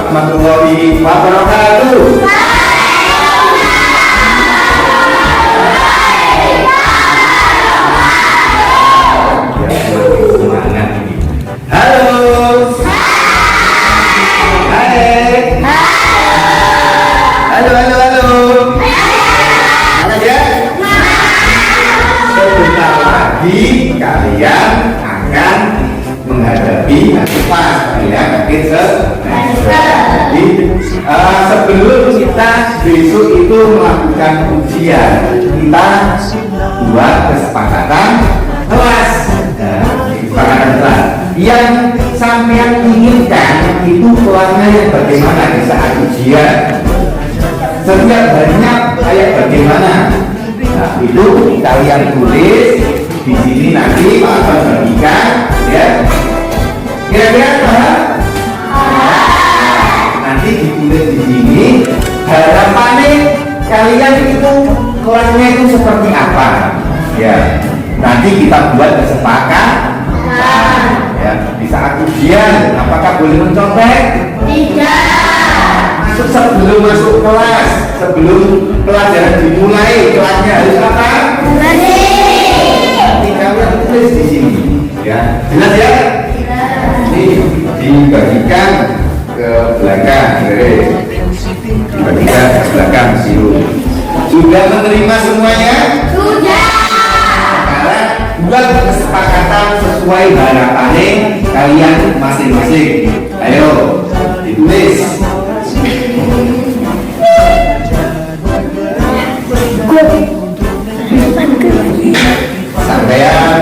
warahmatullahi wabarakatuh. Semangat ini. Halo. Hai. Halo, halo, halo. Halo ya. Sebentar lagi kalian akan menghadapi kelas ya, mungkin jadi sebelum kita besok itu melakukan ujian, kita buat kesepakatan kelas. Kesepakatan kelas yang sampean inginkan itu kelasnya yang bagaimana di saat ujian, setiap harinya kayak bagaimana. Nah, itu kalian tulis di sini, nanti Pak akan bagikan ya. Kira-kira paham? Nanti ditulis di sini harapannya kalian itu kelasnya itu seperti apa ya. Nanti kita buat kesepakatan ya. Di saat ujian apakah boleh mencontek? Tidak. Sebelum masuk kelas, sebelum pelajaran dimulai, kelasnya harus apa? Nanti kalian tulis di sini ya. Jelas ya? Ini dibagikan ke belakang, dibagikan ke belakang siru. Sudah menerima semuanya? Sudah. Sekarang buat kesepakatan sesuai harapannya kalian masing-masing. Ayo ditulis. Sampean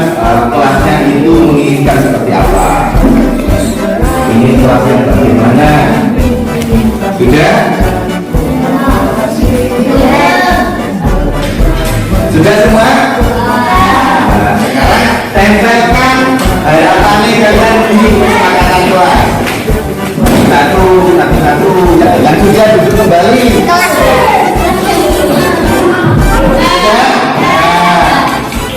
kelasnya itu menginginkan seperti apa? Ingin kelas yang bagaimana? Sudah? Sudah semua? Nah, sekarang tempelkan harapannya kalian di kesepakatan kelas. Satu. Yang sudah duduk kembali.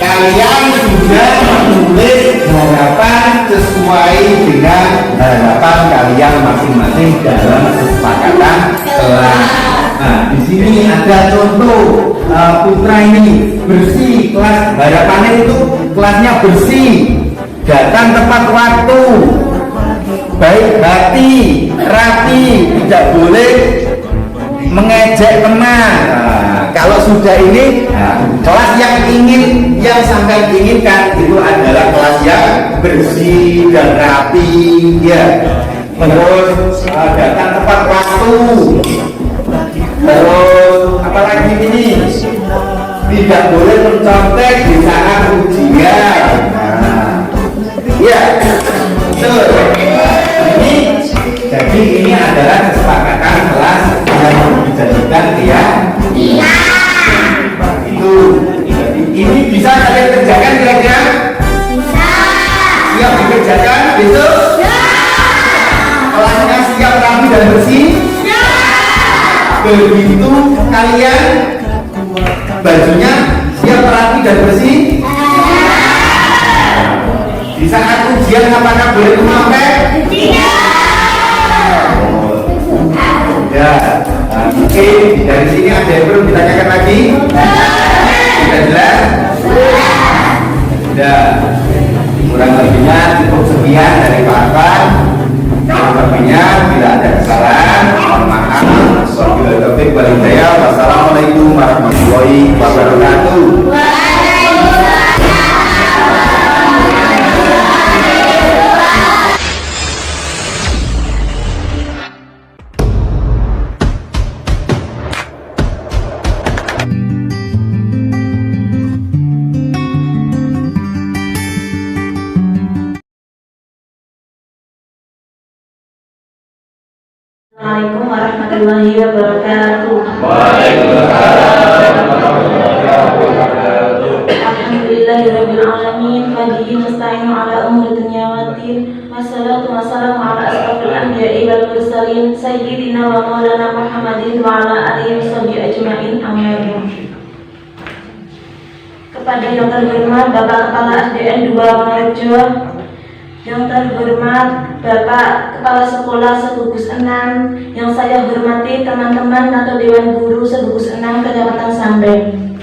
Kalian sudah menulis harapan sesuai dengan harapan kalian masing-masing dalam kesepakatan kelas. Nah, di sini ada contoh Putra ini bersih, kelas harapannya itu kelasnya bersih, datang tepat waktu, baik hati, rapi, tidak boleh mengejek teman. Kalau sudah ini kelas yang sampai inginkan itu adalah kelas yang bersih dan rapi ya. Terus datang tepat waktu. Terus apalagi ini tidak boleh mencontek di saat ujian. Ya, betul. Jadi ini adalah kesepakatan kelas yang dijadikan ya. Iya. Itu. Ini bisa kalian kerjakan kira-kira? Bisa. Siap dikerjakan besok? Ya. Kelasnya siap rapi dan bersih? Ya. Begitu kalian bajunya siap rapi dan bersih? Ya. Di saat ujian apakah boleh memakai? Tidak. Ya, mungkin dari sini ada yang perlu ditanyakan lagi? Sudah jelas? Sudah. Kurang lebihnya cukup sekian dari Pak Afan. Kurang lebihnya bila ada kesalahan, mohon maaf. Wassalamualaikum warahmatullahi wabarakatuh. Assalamualaikum warahmatullahi wabarakatuh. Waalaikumsalam warahmatullahi wabarakatuh. Alhamdulillahirabbil alamin, wa bihi nasta'inu ala umuri dunya waddin. Wassalatu wassalamu ala asrofil anbiya'i wal mursalin sayyidina wa maulana Muhammadin wa ala alihi washabihi ajma'in. Amin. Kepada yang terhormat Bapak Kepala SDN 2 Morejo, yang terhormat Bapak Kepala Sekolah Segugus 6, yang saya hormati teman-teman atau Dewan Guru Segugus 6 Kecamatan Sambeng.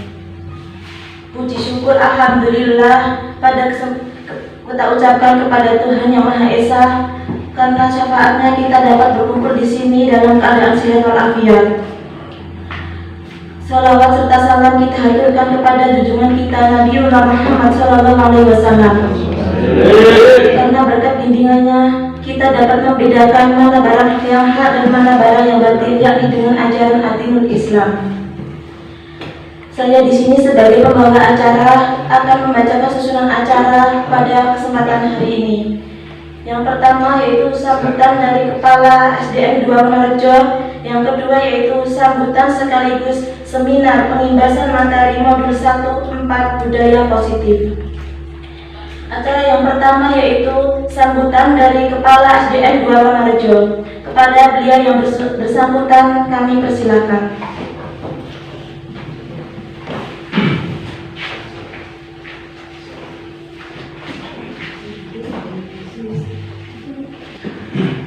Puji syukur alhamdulillah kita ucapkan kepada Tuhan Yang Maha Esa, karena syafaatnya kita dapat berkumpul di sini dalam keadaan sehat walafiat. Salawat serta salam kita haturkan kepada junjungan kita Nabi Muhammad SAW. Karena berkat bimbingannya kita dapat membedakan mana barang yang hak dan mana barang yang batil, yakni dengan ajaran Adinul Islam. Saya di sini sebagai pembawa acara akan membacakan susunan acara pada kesempatan hari ini. Yang pertama yaitu sambutan dari Kepala SDN 2 Wonorejo. Yang kedua yaitu sambutan sekaligus seminar pengimbasan materi modul 1-4 budaya positif. Acara yang pertama yaitu sambutan dari Kepala SDN 2 Wonorejo. Kepada beliau yang bersangkutan kami persilakan.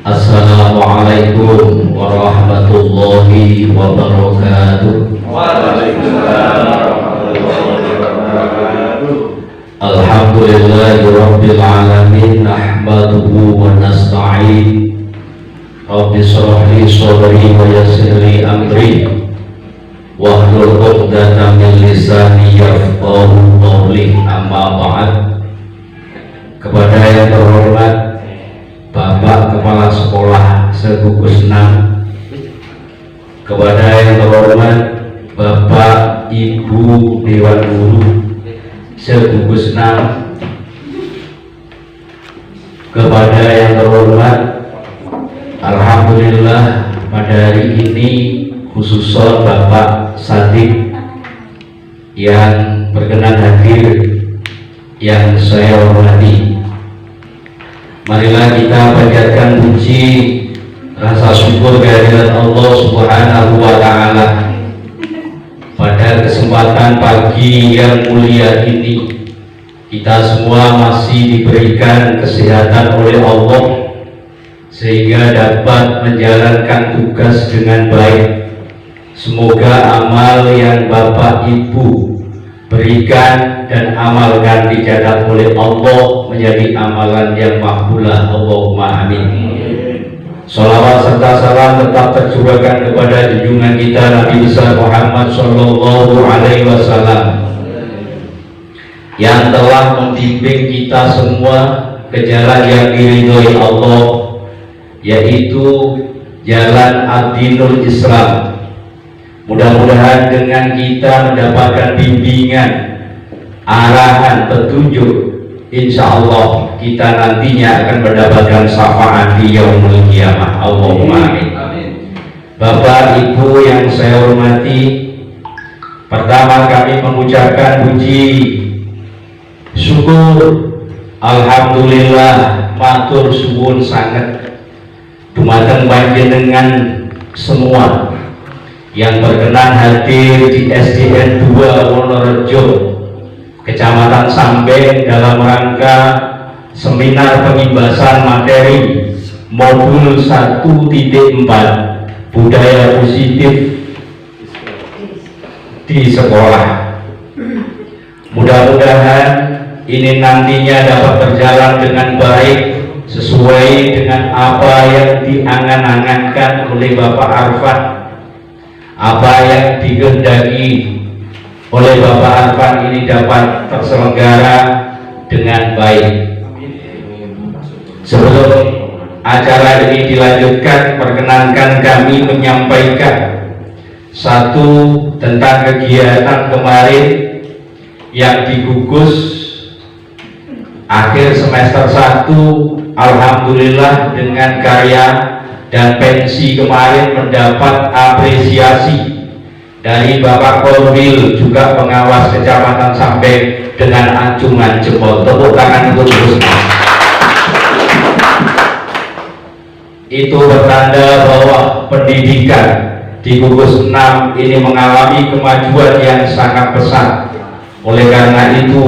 Assalamualaikum warahmatullahi wabarakatuh. Waalaikumsalam warahmatullahi wabarakatuh. Alhamdulillahirabbil alamin, nahmaduhu wa nasta'in. Rabbi shrah li sadri wa yassir li amri wahlul 'uqdatam min lisani yafqahu qawli. Amma ba'd. Kepada yang terhormat Bapak Kepala Sekolah Segugus 6, kepada yang terhormat Bapak Ibu Dewan Guru Segugus 6, kepada yang terhormat, alhamdulillah pada hari ini khususnya Bapak Sadik yang berkenan hadir yang saya hormati. Marilah kita panjatkan puji rasa syukur kehadirat Allah Subhanahu wa Ta'ala pada kesempatan pagi yang mulia ini. Kita semua masih diberikan kesehatan oleh Allah sehingga dapat menjalankan tugas dengan baik. Semoga amal yang Bapak Ibu berikan dan amalkan dicatat oleh Allah menjadi amalan yang makbulah. Allahumma amin. Salawat serta salam tetap tercurahkan kepada junjungan kita Nabi besar Muhammad Sallallahu Alaihi Wasallam yang telah membimbing kita semua ke jalan yang diridhoi Allah, yaitu jalan Adinul Islam. Mudah-mudahan dengan kita mendapatkan bimbingan, arahan, petunjuk, insya Allah kita nantinya akan mendapatkan syafaat di yaumul qiyamah. Allahumma amin. Bapak Ibu yang saya hormati, pertama kami mengucapkan puji syukur, alhamdulillah, matur suwun sangat dumateng panjenengan semua yang berkenan hadir di SDN 2 Wonorejo Kecamatan Sambeng dalam rangka seminar pengimbasan materi modul 1.4 budaya positif di sekolah. Mudah-mudahan ini nantinya dapat berjalan dengan baik sesuai dengan apa yang diangan-angankan oleh Bapak Arfan, apa yang dikehendaki oleh Bapak Arfan ini dapat terselenggara dengan baik. Sebelum acara ini dilanjutkan, perkenankan kami menyampaikan satu tentang kegiatan kemarin yang digugus akhir semester 1. Alhamdulillah dengan karya dan pensi kemarin mendapat apresiasi dari Bapak Korwil, juga pengawas Kecamatan Sambeng, dengan acungan jempol. Tepuk tangan untuk Gusma. Itu bertanda bahwa pendidikan di gugus 6 ini mengalami kemajuan yang sangat besar. Oleh karena itu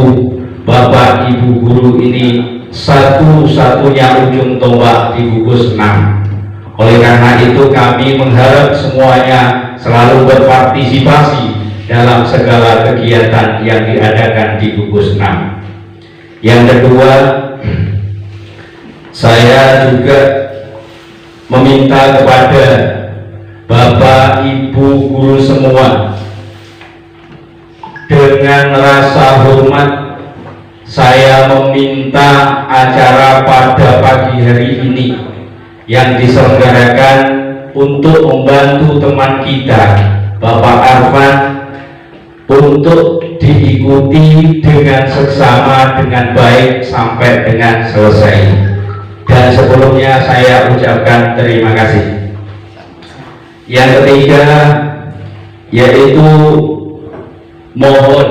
Bapak Ibu guru ini satu-satunya ujung tombak di gugus 6. Oleh karena itu kami mengharap semuanya selalu berpartisipasi dalam segala kegiatan yang diadakan di gugus 6. Yang kedua, saya juga meminta kepada Bapak Ibu guru semua, dengan rasa hormat saya meminta acara pada pagi hari ini yang diselenggarakan untuk membantu teman kita Bapak Arfan untuk diikuti dengan seksama dengan baik sampai dengan selesai. Dan sebelumnya saya ucapkan terima kasih. Yang ketiga yaitu mohon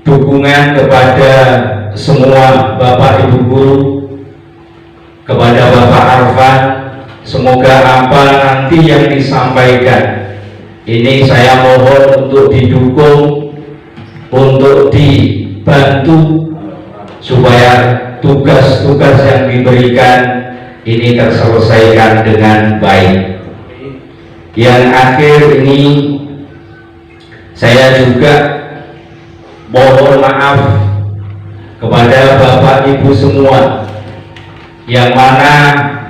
dukungan kepada semua Bapak Ibu guru, kepada Bapak Arfan. Semoga apa nanti yang disampaikan ini saya mohon untuk didukung, untuk dibantu supaya tugas-tugas yang diberikan ini terselesaikan dengan baik. Yang akhir ini saya juga mohon maaf kepada Bapak Ibu semua yang mana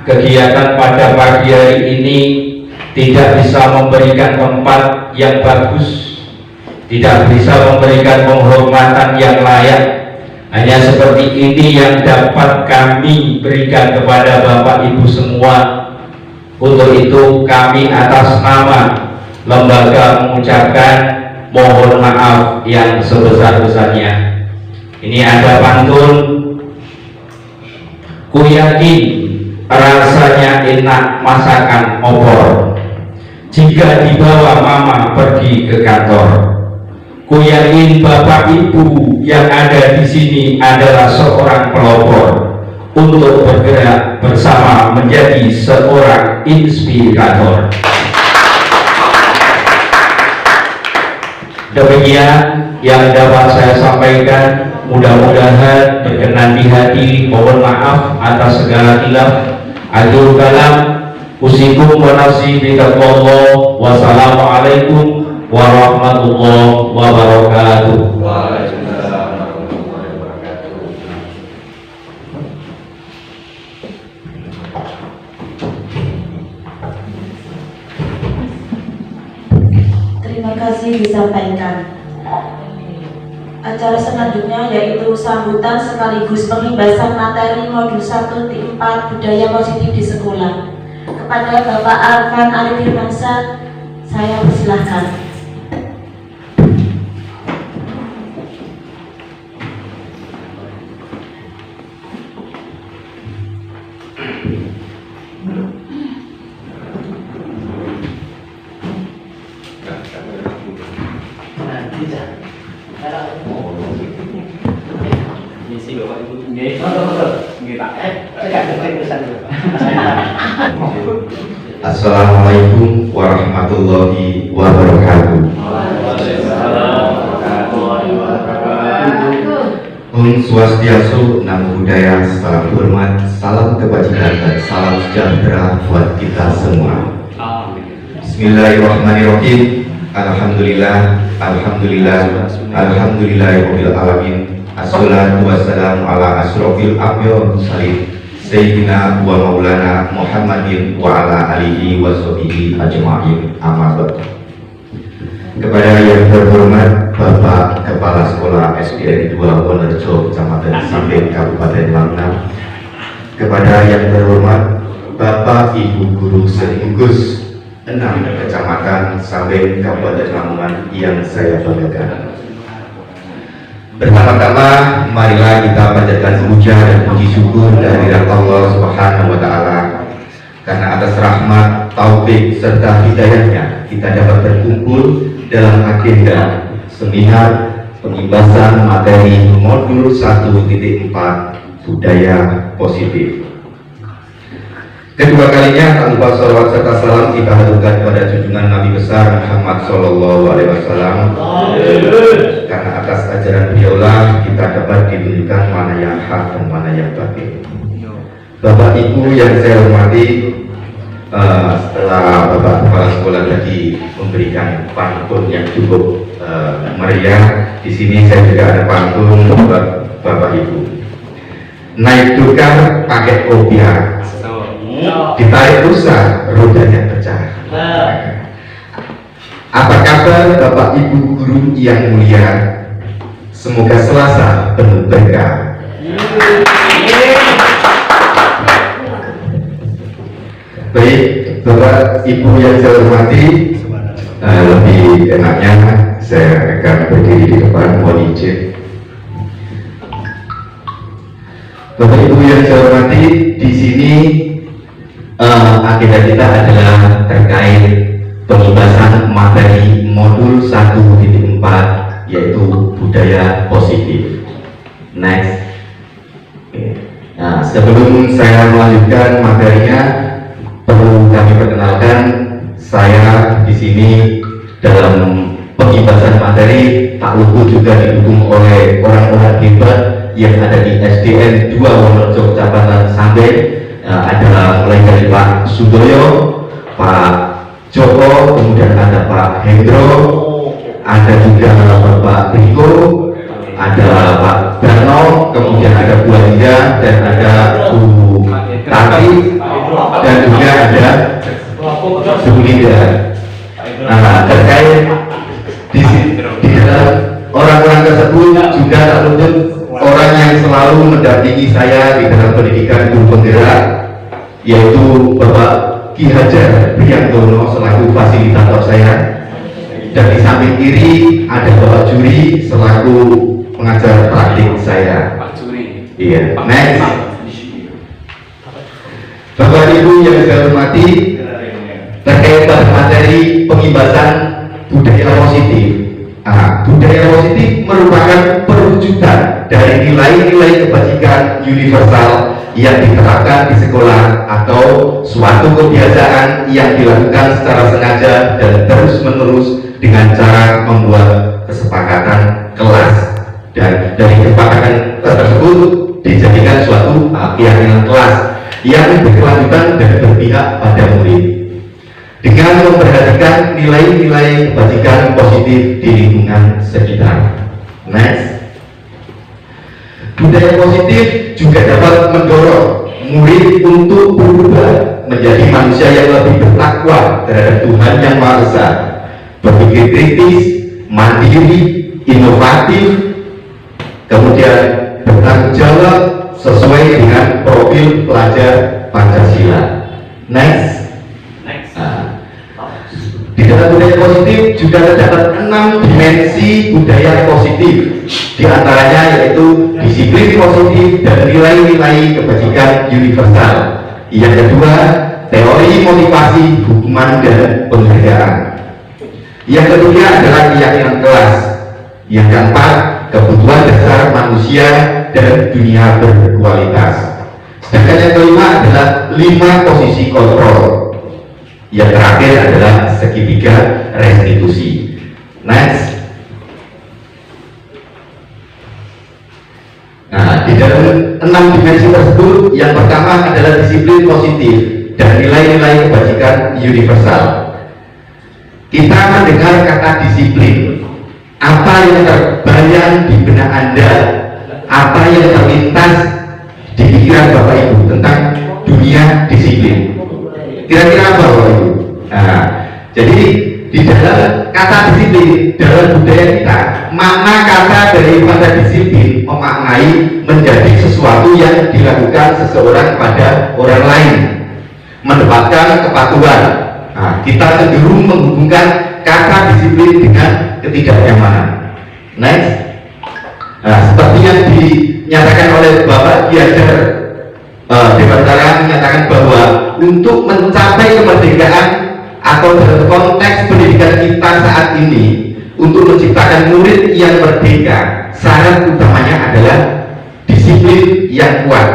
kegiatan pada pagi hari ini tidak bisa memberikan tempat yang bagus, tidak bisa memberikan penghormatan yang layak. Hanya seperti ini yang dapat kami berikan kepada Bapak Ibu semua. Untuk itu kami atas nama lembaga mengucapkan mohon maaf yang sebesar-besarnya. Ini ada pantun, ku yakin rasanya enak masakan opor jika dibawa mama pergi ke kantor. Ku yakin Bapak Ibu yang ada di sini adalah seorang pelopor untuk bergerak bersama menjadi seorang inspirator. Demikian yang dapat saya sampaikan. Mudah-mudahan berkenan di hati. Mohon maaf atas segala khilaf. Akhirul kalam, usikum wa nafsi bitaqwallah. Wassalamualaikum warahmatullahi wabarakatuh. Terima kasih disampaikan. Acara selanjutnya yaitu sambutan sekaligus pengibasan materi modul 1 T4 budaya positif di sekolah. Kepada Bapak Arfan Ali Firmansyah, saya persilahkan. Assalamualaikum warahmatullahi wabarakatuh. Om Swastiastu, Namo Buddhaya, salam hormat, salam kebajikan dan salam sejahtera buat kita semua. Bismillahirrahmanirrahim. Alhamdulillah, alhamdulillah, alhamdulillahirabbil alamin. Assalatu wassalamu ala asrofil anbiya'i wal mursalin Sayyidina wa maulana Muhammadin wa ala alihi wa sahbihi ajma'in, amma ba'du. Kepada yang terhormat Bapak Kepala Sekolah SDN 2 Wonerjo, Kecamatan Simbing, Kabupaten Langgam. Kepada yang terhormat Bapak Ibu Guru sekaligus 6 kecamatan Simbing, Kabupaten Lamongan yang saya banggakan. Pertama-tama marilah kita panjatkan puja dan puji syukur kehadirat Allah Subhanahu wa Ta'ala, karena atas rahmat, taufik serta hidayahnya kita dapat berkumpul dalam agenda seminar pengibasan materi modul 1.4 budaya positif. Kedua kalinya, tanpa salawat serta salam kita haturkan kepada junjungan Nabi besar Muhammad Muhammad SAW, karena atas ajaran beliaulah kita dapat diberikan mana yang hak dan mana yang batil. Bapak Ibu yang saya hormati, setelah Bapak Kepala Sekolah tadi memberikan pantun yang cukup meriah, di sini saya juga ada pantun buat Bapak Ibu. Naik tukar pakai kopiah, ditarik rusak rodanya pecah. Apa kabar Bapak Ibu guru yang mulia? Semoga Selasa penuh berkah. Baik, Bapak Ibu yang saya hormati, lebih enaknya saya akan berdiri di depan, mohon izin. Bapak Ibu yang saya hormati, di sini agenda kita adalah terkait pembahasan materi modul 1.4, yaitu budaya positif. Next. Nah, sebelum saya melanjutkan materinya, perlu kami perkenalkan, saya di sini dalam pembahasan materi tak luput juga didukung oleh orang-orang hebat yang ada di SDN 2 Wonorejo Kecamatan Sambe. Ada mulai dari Pak Sudoyo, Pak Joko, kemudian ada Pak Hendro, ada juga Bapak Riko, ada Pak Darno, kemudian ada Bu Alia, dan ada Bu Tati, dan juga ada Bu Linda. Nah, terkait di dalam orang-orang tersebut juga tak luput orang yang selalu mendampingi saya di dalam pendidikan guru penggerak, yaitu Bapak Ki Hajar Priyantono selaku fasilitator saya, dan di samping kiri ada Bapak Juri selaku pengajar praktik saya. Iya, next. Bapak Ibu yang saya hormati, terkait materi pembahasan budaya positif. Budaya positif merupakan perwujudan dari nilai-nilai kebajikan universal yang diterapkan di sekolah atau suatu kebiasaan yang dilakukan secara sengaja dan terus-menerus dengan cara membuat kesepakatan kelas, dan dari kesepakatan tersebut dijadikan suatu keyakinan kelas yang berkelanjutan dan berpihak pada murid dengan memperhatikan nilai-nilai kebajikan positif di lingkungan sekitar. Next. Budaya positif juga dapat mendorong murid untuk berubah menjadi manusia yang lebih bertakwa terhadap Tuhan Yang Maha Esa, berpikir kritis, mandiri, inovatif, kemudian bertanggung jawab sesuai dengan profil pelajar Pancasila. Next. Di dalam budaya positif juga terdapat 6 dimensi budaya positif, di antaranya yaitu disiplin positif dan nilai-nilai kebajikan universal. Yang kedua, teori motivasi, hukuman dan penghargaan. Yang ketiga adalah keyakinan kelas. Yang keempat, kebutuhan dasar manusia dan dunia berkualitas. Sedangkan yang kelima adalah 5 posisi kontrol. Yang terakhir adalah segitiga restitusi. Next. Nah, di dalam 6 dimensi tersebut, yang pertama adalah disiplin positif dan nilai-nilai kebajikan universal. Kita mendengar kata disiplin. Apa yang terbayang di benak Anda? Apa yang terlintas di pikiran Bapak Ibu tentang dunia disiplin? Kira-kira apa Bapak Ibu? Nah, jadi di dalam kata disiplin dalam budaya kita, makna kata daripada disiplin memaknai menjadi sesuatu yang dilakukan seseorang pada orang lain, mendapatkan kepatuhan. Nah, kita cenderung menghubungkan kata disiplin dengan ketidaknyamanan. Next. Nah, seperti yang dinyatakan oleh Bapak Ki Hajar Dewantara, menyatakan bahwa untuk mencapai kemerdekaan atau dalam konteks pendidikan kita saat ini, untuk menciptakan murid yang merdeka, syarat utamanya adalah disiplin yang kuat.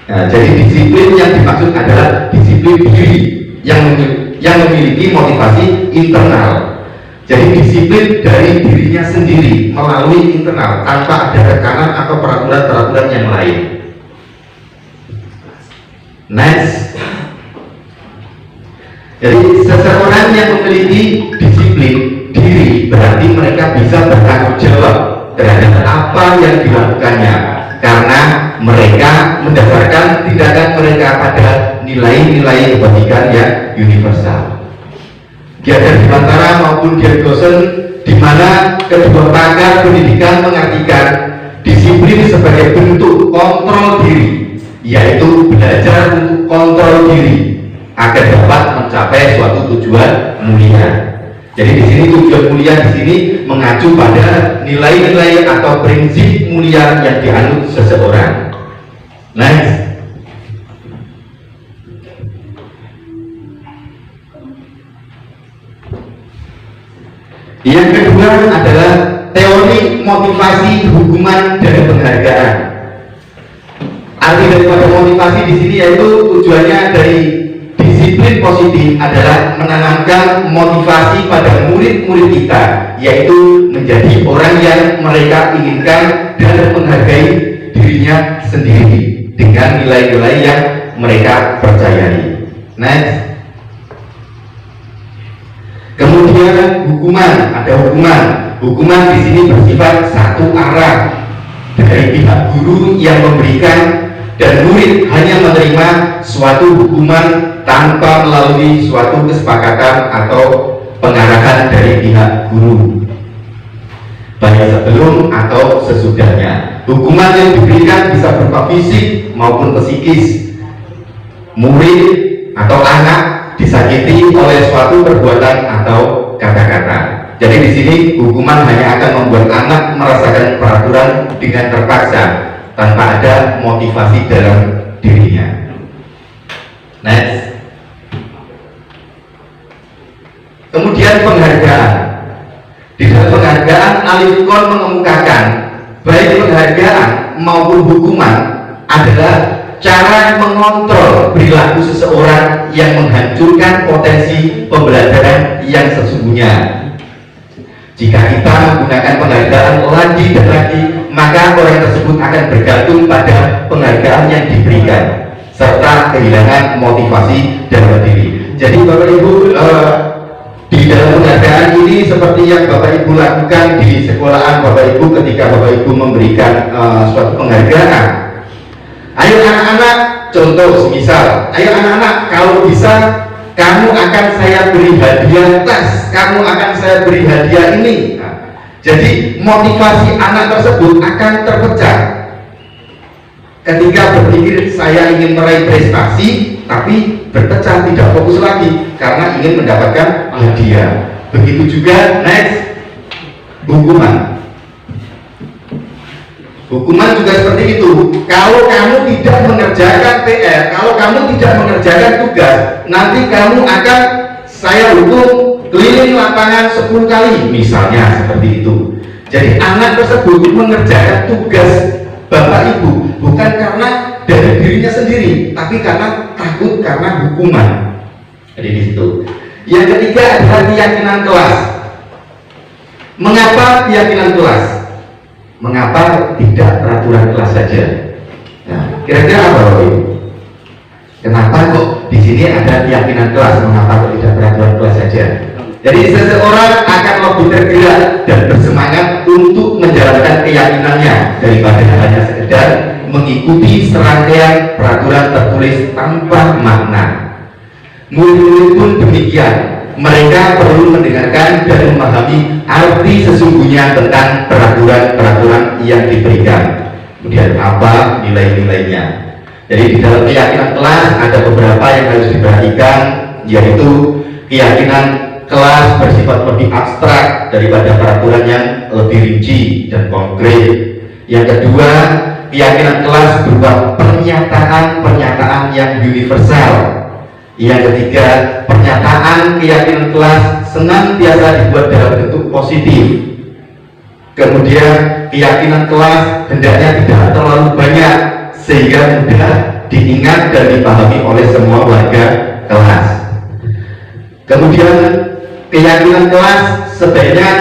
Nah, jadi disiplin yang dimaksud adalah disiplin diri yang yang memiliki motivasi internal. Jadi disiplin dari dirinya sendiri melalui internal tanpa ada tekanan atau peraturan-peraturan yang lain. Next. Jadi seseorang yang memiliki disiplin diri berarti mereka bisa bertanggung jawab terhadap apa yang dilakukannya, karena mereka mendasarkan tindakan mereka pada nilai-nilai kebajikan yang universal. Giajar Dewantara maupun Dian Gosen, di mana kedua pakar pendidikan mengartikan disiplin sebagai bentuk kontrol diri, yaitu belajar untuk kontrol diri agar dapat mencapai suatu tujuan mulia. Jadi di sini tujuan mulia di sini mengacu pada nilai-nilai atau prinsip mulia yang dianut seseorang. Next. Yang kedua adalah teori motivasi, hukuman, dan penghargaan. Arti daripada motivasi di sini yaitu tujuannya dari disiplin positif adalah menanamkan motivasi pada murid-murid kita, yaitu menjadi orang yang mereka inginkan dan menghargai dirinya sendiri dengan nilai-nilai yang mereka percayai. Next. Kemudian hukuman, ada hukuman. Hukuman di sini bersifat satu arah dari pihak guru yang memberikan, dan murid hanya menerima suatu hukuman tanpa melalui suatu kesepakatan atau pengarahan dari pihak guru, baik sebelum atau sesudahnya. Hukuman yang diberikan bisa berupa fisik maupun psikis. Murid atau anak disakiti oleh suatu perbuatan atau kata-kata. Jadi di sini hukuman hanya akan membuat anak merasakan peraturan dengan terpaksa tanpa ada motivasi dalam dirinya. Next. Kemudian penghargaan. Di dalam penghargaan, Alif Kon mengemukakan baik penghargaan maupun hukuman adalah cara mengontrol perilaku seseorang yang menghancurkan potensi pembelajaran yang sesungguhnya. Jika kita menggunakan penghargaan lagi dan lagi, maka orang tersebut akan bergantung pada penghargaan yang diberikan serta kehilangan motivasi dalam diri. Jadi Bapak Ibu, di dalam penghargaan ini seperti yang Bapak Ibu lakukan di sekolahan Bapak Ibu ketika Bapak Ibu memberikan suatu penghargaan. Ayo anak-anak, contoh misal, ayo anak-anak, kalau bisa kamu akan saya beri hadiah tas, kamu akan saya beri hadiah ini. Nah, jadi motivasi anak tersebut akan terpecah ketika berpikir saya ingin meraih prestasi, tapi berpecah, tidak fokus lagi karena ingin mendapatkan hadiah. Begitu juga next, hukuman. Hukuman juga seperti itu. Kalau kamu tidak mengerjakan PR, kalau kamu tidak mengerjakan tugas, nanti kamu akan saya hukum keliling lapangan 10 kali, misalnya seperti itu. Jadi anak tersebut mengerjakan tugas Bapak Ibu bukan karena dari dirinya sendiri, tapi karena takut karena hukuman. Jadi di situ. Yang ketiga adalah keyakinan kelas. Mengapa keyakinan kelas? Mengapa tidak peraturan kelas saja? Nah, kira-kira apa Bapak Ibu? Kenapa kok di sini ada keyakinan kelas? Mengapa kok tidak peraturan kelas saja? Jadi seseorang akan lebih tergerak dan bersemangat untuk menjalankan keyakinannya daripada hanya sekedar mengikuti serangkaian peraturan tertulis tanpa makna. Murid-murid pun demikian. Mereka perlu mendengarkan dan memahami arti sesungguhnya tentang peraturan-peraturan yang diberikan, kemudian apa nilai-nilainya. Jadi di dalam keyakinan kelas ada beberapa yang harus diperhatikan, yaitu keyakinan kelas bersifat lebih abstrak daripada peraturan yang lebih rinci dan konkret. Yang kedua, keyakinan kelas berupa pernyataan-pernyataan yang universal. Yang ketiga, pernyataan keyakinan kelas senantiasa dibuat dalam bentuk positif. Kemudian keyakinan kelas hendaknya tidak terlalu banyak sehingga mudah diingat dan dipahami oleh semua warga kelas. Kemudian keyakinan kelas sebaiknya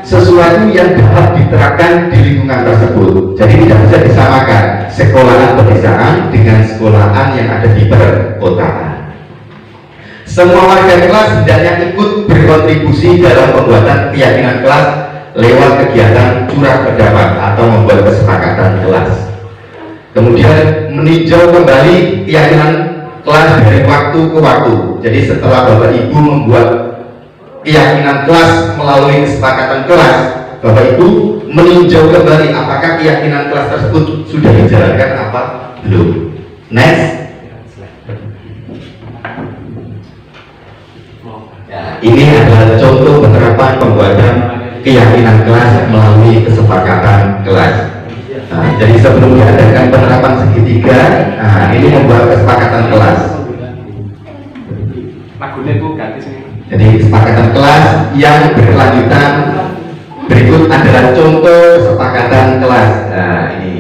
sesuatu yang dapat diterapkan di lingkungan tersebut. Jadi tidak bisa disamakan sekolahan pedesaan dengan sekolahan yang ada di perkotaan. Semua warga kelas hendaknya ikut berkontribusi dalam pembuatan keyakinan kelas lewat kegiatan curah pendapat atau membuat kesepakatan kelas. Kemudian meninjau kembali keyakinan kelas dari waktu ke waktu. Jadi setelah Bapak Ibu membuat keyakinan kelas melalui kesepakatan kelas, Bapak Ibu meninjau kembali apakah keyakinan kelas tersebut sudah dijalankan apa belum. Next. Ini adalah contoh penerapan pembuatan keyakinan kelas melalui kesepakatan kelas. Nah, jadi sebelum diadakan penerapan segitiga, ini membuat kesepakatan kelas. Jadi kesepakatan kelas yang berkelanjutan berikut adalah contoh kesepakatan kelas. Nah, ini.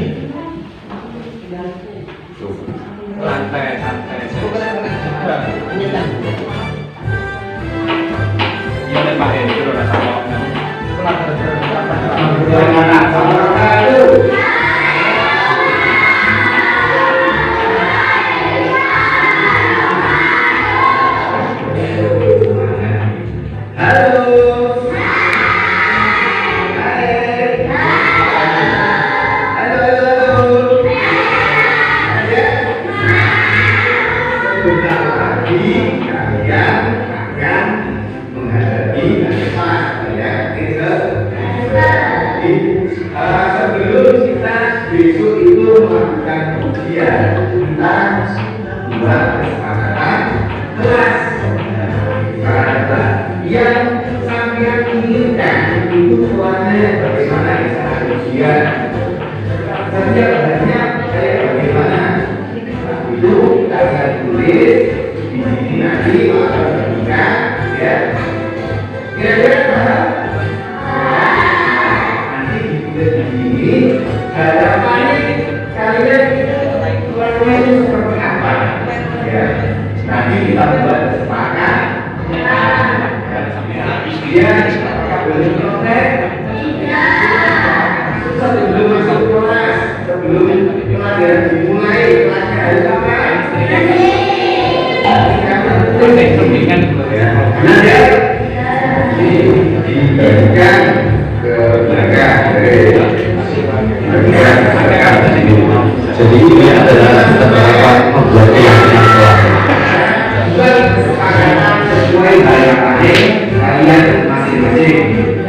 Sebelum kita besok itu melakukan ujian, kita buat kesepakatan kelas. Yang sampai inginkan itu keluarnya bagaimana kita ujian. Saja banyak saya bagaimana itu kita akan tulis di sini nanti kita ya. Kira-kira harapannya kalian keluarnya itu seperti apa? Ya, nanti kita buat kesepakatan. Ya, apakah boleh protes? Sebelum masuk kelas, sebelum pelajaran dimulai, kelasnya harus apa? Dibagikan ke belakang dari Jadi ini adalah penerapan membuat keyakinan kelas. buat kesepakatan sesuai harapannya kalian masing-masing.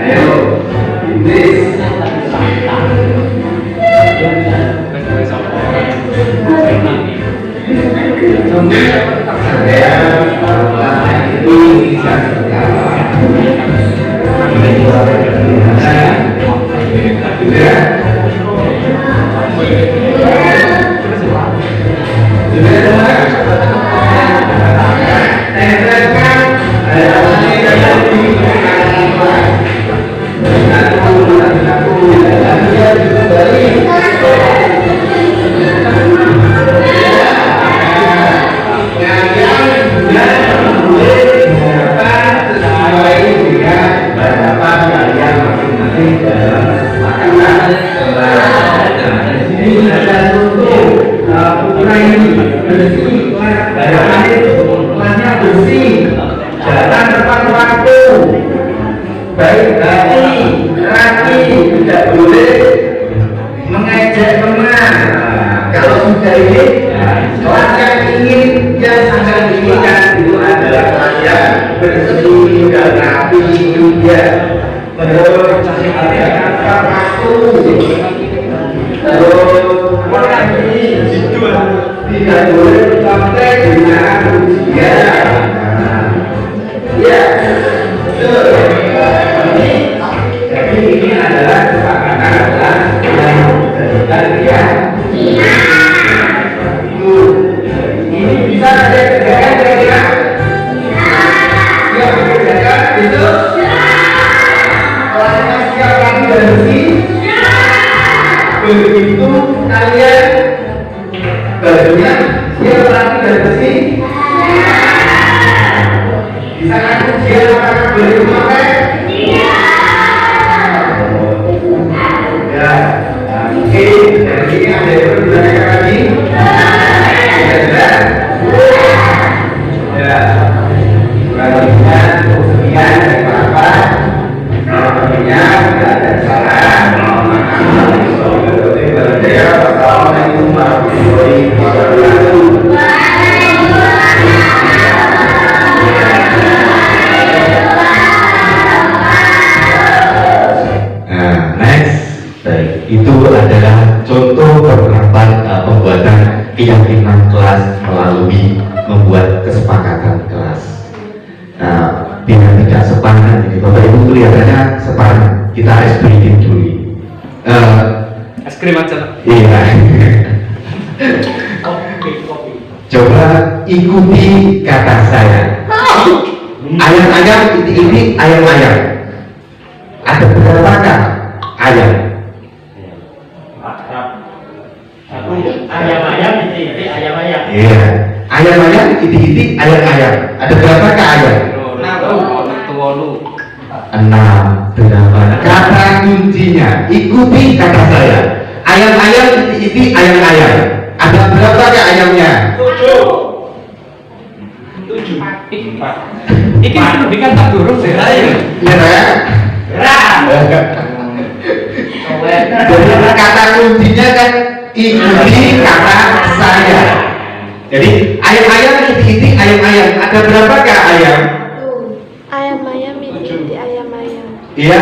Ayo, tulis. Baik hati, rapi, tidak boleh mengejek teman. Kalau sudah ini, kelas yang ingin yang sangat diinginkan itu adalah kelas yang bersih dan rapi juga. Terus ada kata waktu, terus tidak boleh sampai dengan ujian. Ya, betul. Jadi ini adalah kesepakatan dan ya. Ini bisa ada kerjakan kira-kira? Siap kerjakan itu? Kelasnya siap lagi dan bersih? Begitu kalian bajunya siap lagi dan bersih? Bisa kan? Kemudian apakah boleh memakai? Iya. Ya, oke. Dari sini ada yang perlu ditanyakan lagi? Ya. Selanjutnya, kemudian dari Bapak, selanjutnya tidak ada salah. Assalamualaikum warahmatullahi wabarakatuh. Nah, next, baik, itu adalah contoh penerapan pembuatan keyakinan kelas melalui membuat kesepakatan kelas. Nah, biar tidak sepadan ini, Bapak Ibu kelihatannya sepadan. Kita es krim dulu. Es krim aja. Iya. Kopi. Coba ikuti kata saya. Ayam-ayam ini ayam-ayam. Ada berapakah ayam? Ayam-ayam ini ayam-ayam. Iya. Ayam-ayam iti-iti ayam-ayam. Ada berapakah ayam? 6, 8. Kata kuncinya, ikuti kata saya. Ayam-ayam iti-iti ayam-ayam. Ada berapakah ayamnya? 7. Iki pendidikan tak durung sih. Iya. Jadi kata kuncinya kan ikuti kata saya. Jadi ayam-ayam iti-iti ayam-ayam. Ada berapakah ayam? Ayam-ayam iti-iti ayam-ayam. Iya.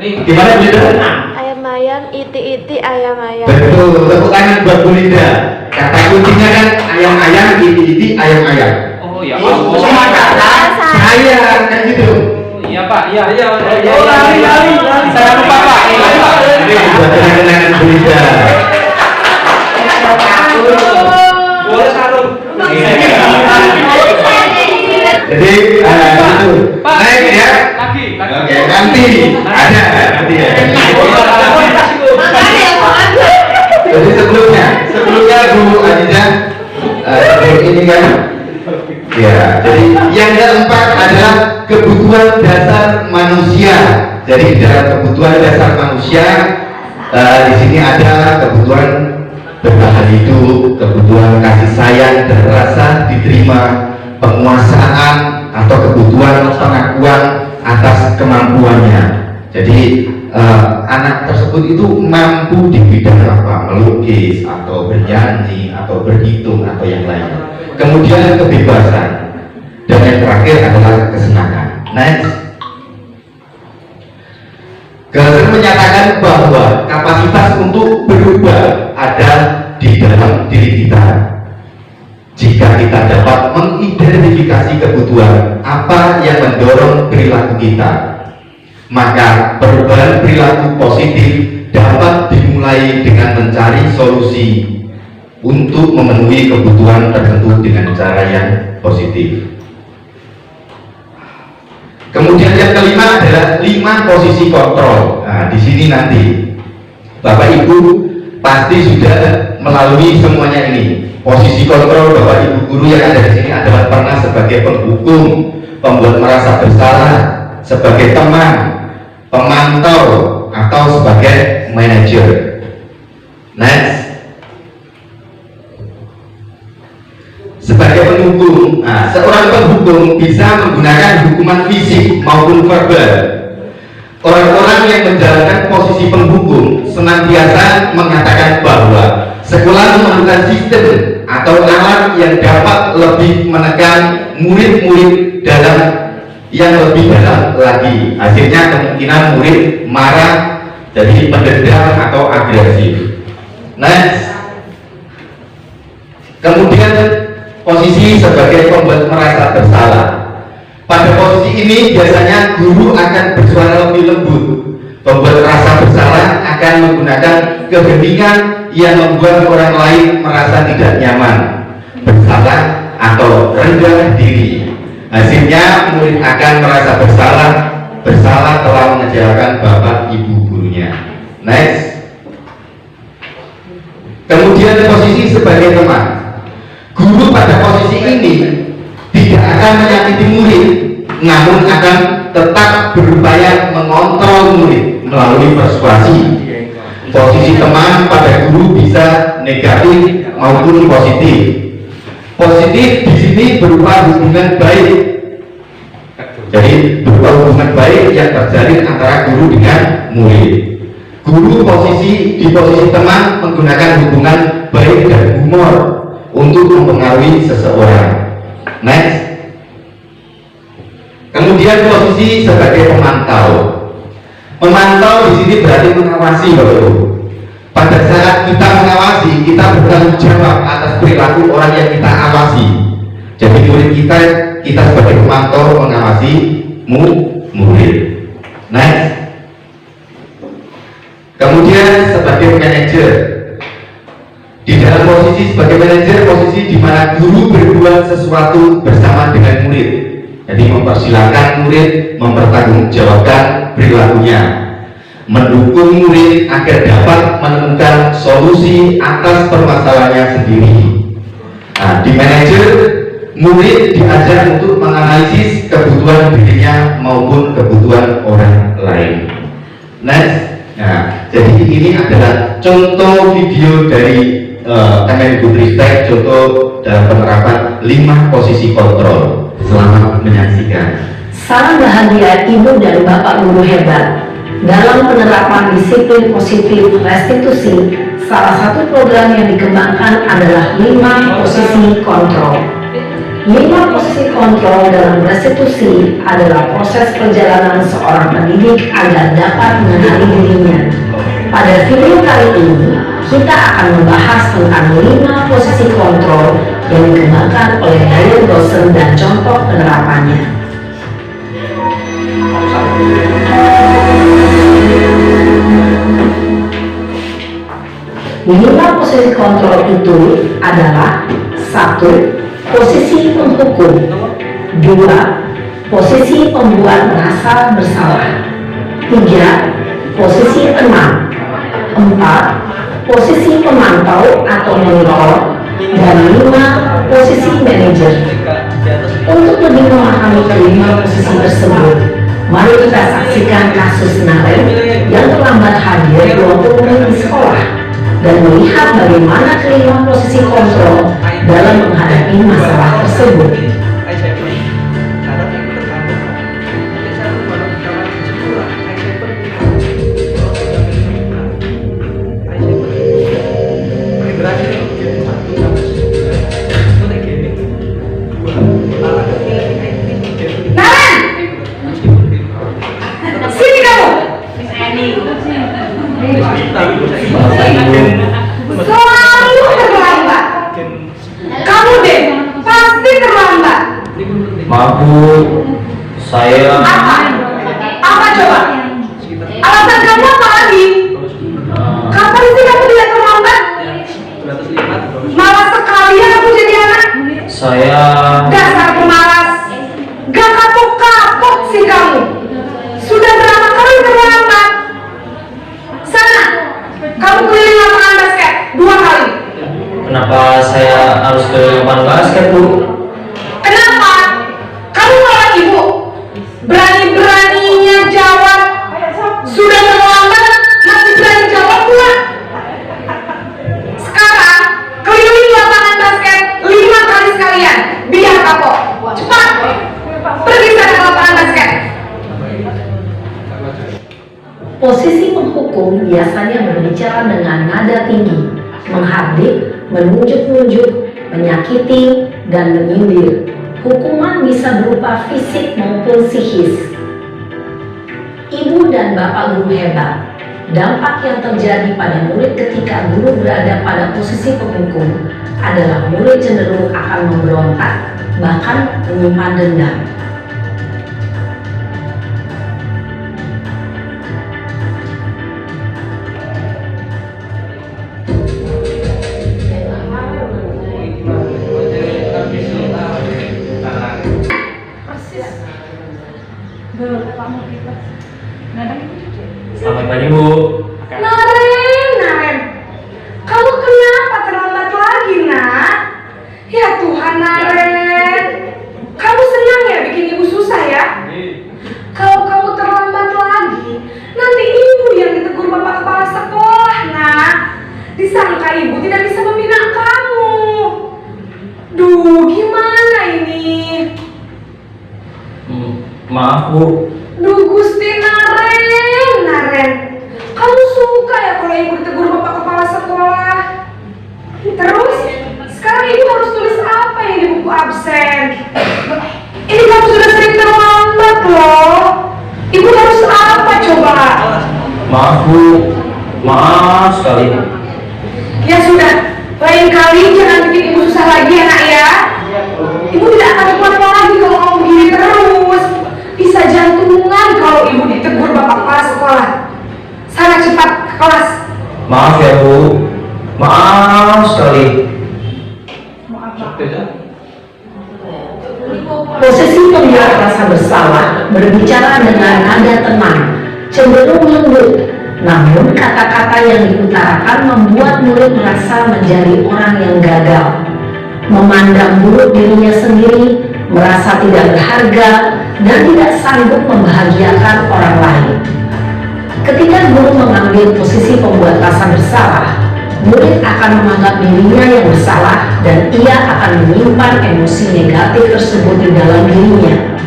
Gimana Bu Linda? Ayam-ayam iti-iti ayam-ayam. Betul. Tepuk tangan buat Bu Linda. Kata kuncinya kan ayam-ayam iti-iti ayam-ayam. Oh ya. Sama kata saya kan gitu. Iya Pak. Iya. Oh lari. Saya lupa Pak. Ini buat kenangan Bu Linda. Boleh sarung. Jadi itu. Pak. Naik ya. Lagi. Oke, nanti ada nanti ya. Jadi sebelumnya Bu Adija ini kan ya. Jadi yang keempat adalah kebutuhan dasar manusia. Jadi dalam kebutuhan dasar manusia di sini ada kebutuhan bertahan hidup, kebutuhan kasih sayang dan rasa diterima, penguasaan atau kebutuhan pengakuan atas kemampuannya. Jadi anak tersebut itu mampu di bidang apa, melukis atau bernyanyi atau berhitung atau yang lainnya. Kemudian kebebasan dan yang terakhir adalah kesenangan. Next. Gallagher menyatakan bahwa kapasitas untuk berubah ada di dalam diri kita. Jika kita dapat mengidentifikasi kebutuhan apa yang mendorong perilaku kita, maka perubahan perilaku positif dapat dimulai dengan mencari solusi untuk memenuhi kebutuhan tertentu dengan cara yang positif. Kemudian yang kelima adalah 5 posisi kontrol. Nah, di sini nanti Bapak Ibu pasti sudah melalui semuanya ini. Posisi kontrol Bapak Ibu guru yang ada di sini adalah pernah sebagai penghukum, pembuat merasa bersalah, sebagai teman, pemantau, atau sebagai manajer. Next. Sebagai penghukum, seorang penghukum bisa menggunakan hukuman fisik maupun verbal. Orang-orang yang menjalankan posisi penghukum senantiasa mengatakan bahwa sekolah memerlukan sistem atau alat yang dapat lebih menekan murid-murid dalam yang lebih dalam lagi. Hasilnya kemungkinan murid marah, jadi pendendam atau agresif. Next. Kemudian posisi sebagai pembuat merasa bersalah. Pada posisi ini biasanya guru akan bersuara lebih lembut. Pembuat rasa bersalah akan menggunakan keheningan yang membuat orang lain merasa tidak nyaman, bersalah atau rendah diri. Hasilnya murid akan merasa bersalah telah mengecewakan bapak ibu gurunya. Next. Kemudian posisi sebagai teman. Guru pada posisi ini tidak akan menyakiti murid, namun akan tetap berupaya mengontrol murid melalui persuasi. Posisi teman pada guru bisa negatif maupun positif. Positif di sini berupa hubungan baik. Jadi berupa hubungan baik yang terjalin antara guru dengan murid. Guru di posisi teman menggunakan hubungan baik dan humor untuk mempengaruhi seseorang. Next. Kemudian posisi sebagai pemantau. Memantau di sini berarti mengawasi, Bapak Ibu. Pada saat kita mengawasi, kita bertanggung jawab atas perilaku orang yang kita awasi. Jadi murid kita sebagai pemantau mengawasi murid. Next. Kemudian sebagai manajer. Di dalam posisi sebagai manajer, posisi di mana guru berbuat sesuatu bersama dengan murid. Jadi mempersilahkan murid mempertanggungjawabkan perilakunya, mendukung murid agar dapat menemukan solusi atas permasalahannya sendiri. Nah, di manajer, murid diajar untuk menganalisis kebutuhan dirinya maupun kebutuhan orang lain. Next. Nah, jadi ini adalah contoh video dari Kemendikbudristek, contoh dalam penerapan 5 posisi kontrol. Selamat menyaksikan. Salam bahagia Ibu dan Bapak guru hebat. Dalam penerapan disiplin positif restitusi, salah satu program yang dikembangkan adalah 5 posisi kontrol. 5 posisi kontrol dalam restitusi adalah proses perjalanan seorang pendidik agar dapat mengenali dirinya. Pada video kali ini, kita akan membahas tentang 5 posisi kontrol yang dikembangkan oleh Dayun dosen dan contoh penerapannya. Lima posisi kontrol itu adalah: 1. Posisi penghukum. 2. Posisi pembuat merasa bersalah. 3. Posisi penang. 4. Posisi pemantau atau monitor. Dan 5. Posisi manajer. Untuk lebih memahami kelima posisi tersebut, mari kita saksikan kasus Naren yang terlambat hadir 20 menit di sekolah dan melihat bagaimana kelima posisi kontrol dalam menghadapi masalah tersebut. Selalu terlambat. Kamu deh pasti terlambat. Maaf Bu, saya Apa coba? Alasan kamu apa lagi? Kapan sih kamu tidak terlambat? Malas sekali ya kamu jadi anak. saya Dasar pemalas. Gak kapok-kapok sih kamu. Sudah berapa kali terlambat? Sana, kamu keliling lapangan basket 2 kali. kenapa saya harus ke lapangan basket Bu? Kenapa? Kamu malah ibu. Berani-beraninya jawab. Sudah terlambat, masih berani jawab pula. Sekarang, keliling lapangan basket 5 kali sekalian. Biar kapok. Cepat. Pergi sana ke lapangan basket. Posisi penghukum biasanya berbicara dengan nada tinggi, menghardik, menunjuk-nunjuk, menyakiti, dan menyindir. Hukuman bisa berupa fisik maupun psikis. Ibu dan Bapak guru hebat, dampak yang terjadi pada murid ketika guru berada pada posisi penghukum adalah murid cenderung akan memberontak, bahkan menyimpan dendam. Selamat pagi Bu. Naren, kamu kenapa terlambat lagi, nak? Ya Tuhan, Naren, kamu senang ya bikin ibu susah ya? Maaf Bu. Duh Gusti Naren. Kamu suka ya kalau ibu ditegur bapak kepala sekolah? Terus, sekarang ibu harus tulis apa yang di buku absen? Ini kamu sudah sering terlambat loh. Ibu harus apa coba? Maaf Bu. Maaf sekali. Ya sudah, lain kali jangan bikin ibu susah lagi ya nak ya. Ibu tidak akan kuat lagi kalau kamu begini terus. Bisa jantungan kalau ibu ditegur bapak kepala sekolah. Sana cepat ke kelas. Maaf ya Bu. Maaf sekali. Posisi pembuat rasa bersalah berbicara dengan nada tenang, cenderung lembut, namun kata-kata yang diutarakan membuat murid merasa menjadi orang yang gagal, memandang buruk dirinya sendiri, merasa tidak berharga, dan tidak sanggup membahagiakan orang lain. Ketika guru mengambil posisi pembuat rasa bersalah, murid akan menganggap dirinya yang bersalah dan ia akan menyimpan emosi negatif tersebut di dalam dirinya.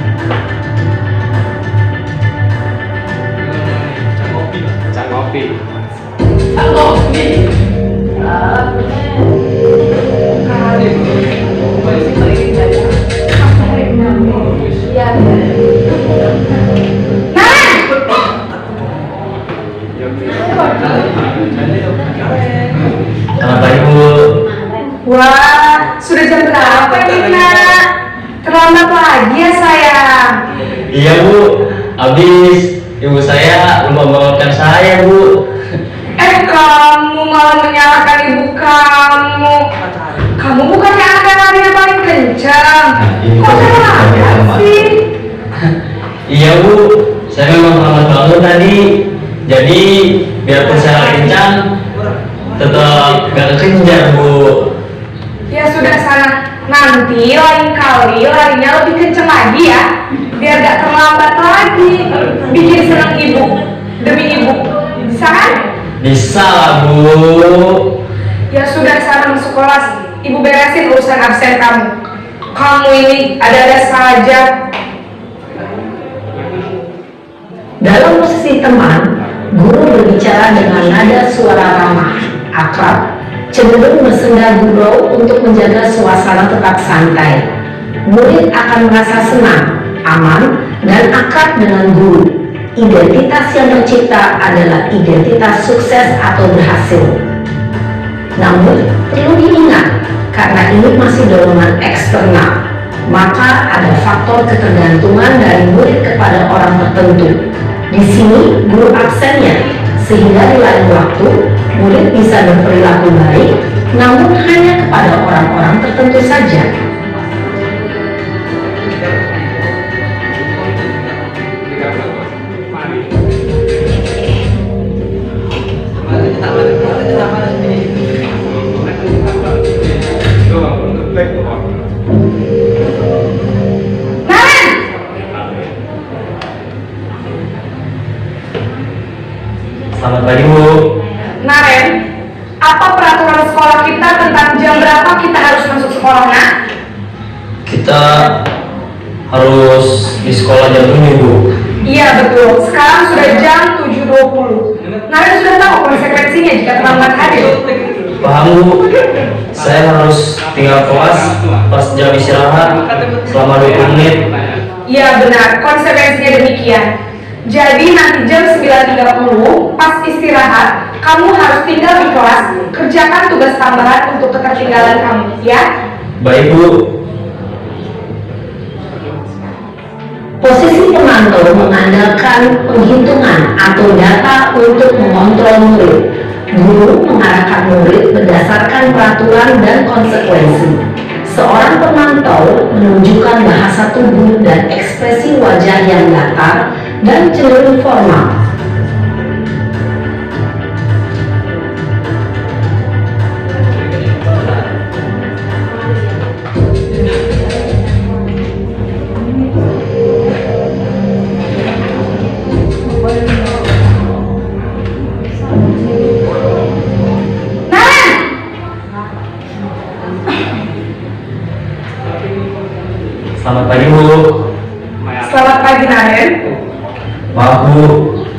Selamat pagi Bu. Wah, sudah jam berapa ini nak? Terlambat lagi ya sayang. Iya Bu. Habis ibu saya belum membangunkan saya Bu. Kamu malah menyalahkan ibu kamu. Kamu bukannya akan lari yang paling kencang. Kok terlambat sih? Iya Bu. Saya memang terlambat bangun tadi. Jadi biarpun saya kencang, tetap gak kekejar Bu. Ya sudah sana. Nanti lain kali larinya lebih kencang lagi ya. Biar gak terlambat lagi. Bikin senang ibu. Demi ibu. Bisa kan? Bisa lah Bu. Ya sudah sana masuk kelas. Ibu beresin urusan absen kamu. Kamu ini ada-ada saja. Dalam posisi teman, guru berbicara dengan nada suara ramah, akrab, cenderung bersenda gurau untuk menjaga suasana tetap santai. Murid akan merasa senang, aman, dan akrab dengan guru. Identitas yang tercipta adalah identitas sukses atau berhasil. Namun, perlu diingat, karena ini masih dorongan eksternal, maka ada faktor ketergantungan dari murid kepada orang tertentu. Di sini guru absennya, sehingga di lain waktu murid bisa berperilaku baik, namun hanya kepada orang-orang tertentu saja. Selamat pagi Bu. Naren, apa peraturan sekolah kita tentang jam berapa kita harus masuk sekolah nak? Kita harus di sekolah jam 7 Bu. Iya betul, sekarang sudah jam 7.20. Naren sudah tahu konsekuensinya jika terlambat hadir. Paham Bu. Saya harus tinggal kelas pas jam istirahat selama 20 menit. Iya benar, konsekuensinya demikian. Jadi nanti jam 9.30 pas istirahat, kamu harus tinggal di kelas, kerjakan tugas tambahan untuk ketertinggalan kamu, ya? Baik Bu. Posisi pemantau mengandalkan penghitungan atau data untuk mengontrol murid. Guru mengarahkan murid berdasarkan peraturan dan konsekuensi. Seorang pemantau menunjukkan bahasa tubuh dan ekspresi wajah yang datar dan cenderung formal. Selamat pagi Bu. Selamat pagi Naren. Maaf Bu,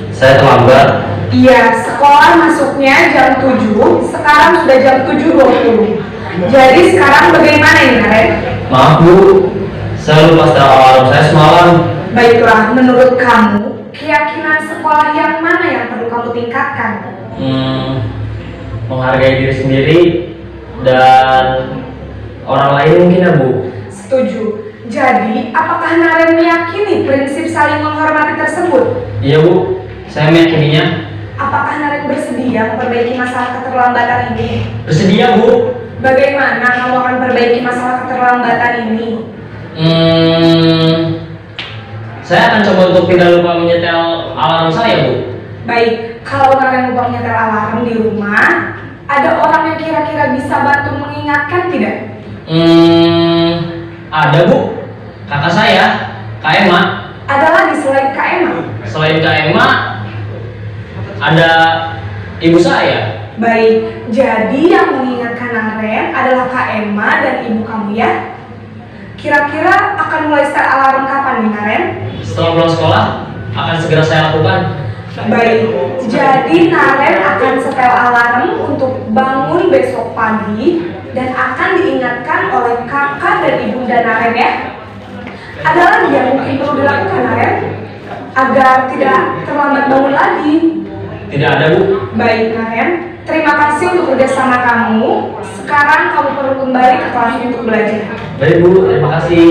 saya terlambat. Iya, sekolah masuknya jam 7, sekarang sudah jam 7.20. Jadi sekarang bagaimana ini, Naren? Maaf Bu, saya lupa setel alarm saya semalam. Baiklah, menurut kamu, keyakinan sekolah yang mana yang perlu kamu tingkatkan? Menghargai diri sendiri dan orang lain mungkin ya Bu. Setuju. Jadi, apakah Naren meyakini prinsip saling menghormati tersebut? Iya Bu, saya meyakininya. Apakah Naren bersedia memperbaiki masalah keterlambatan ini? Bersedia Bu. Bagaimana kamu akan perbaiki masalah keterlambatan ini? Saya akan coba untuk tidak lupa menyetel alarm saya Bu. Baik, kalau Naren lupa menyetel alarm di rumah, ada orang yang kira-kira bisa bantu mengingatkan tidak? Ada Bu, kakak saya, Kak Emma. Ada lagi selain Kak Emma? Selain Kak Emma, ada ibu saya. Baik, jadi yang mengingatkan Naren adalah Kak Emma dan ibu kamu ya? Kira-kira akan mulai start alarm kapan nih Naren? Setelah pulang sekolah, akan segera saya lakukan. Baik, jadi Naren akan setel alarm untuk bangun besok pagi dan akan diingatkan oleh kakak dan ibunda Naren ya. Ada lagi yang mungkin perlu dilakukan Naren agar tidak terlambat bangun lagi? Tidak ada Bu. Baik Naren, terima kasih untuk kerjasama kamu. Sekarang kamu perlu kembali ke kelas untuk belajar. Baik Bu, terima kasih.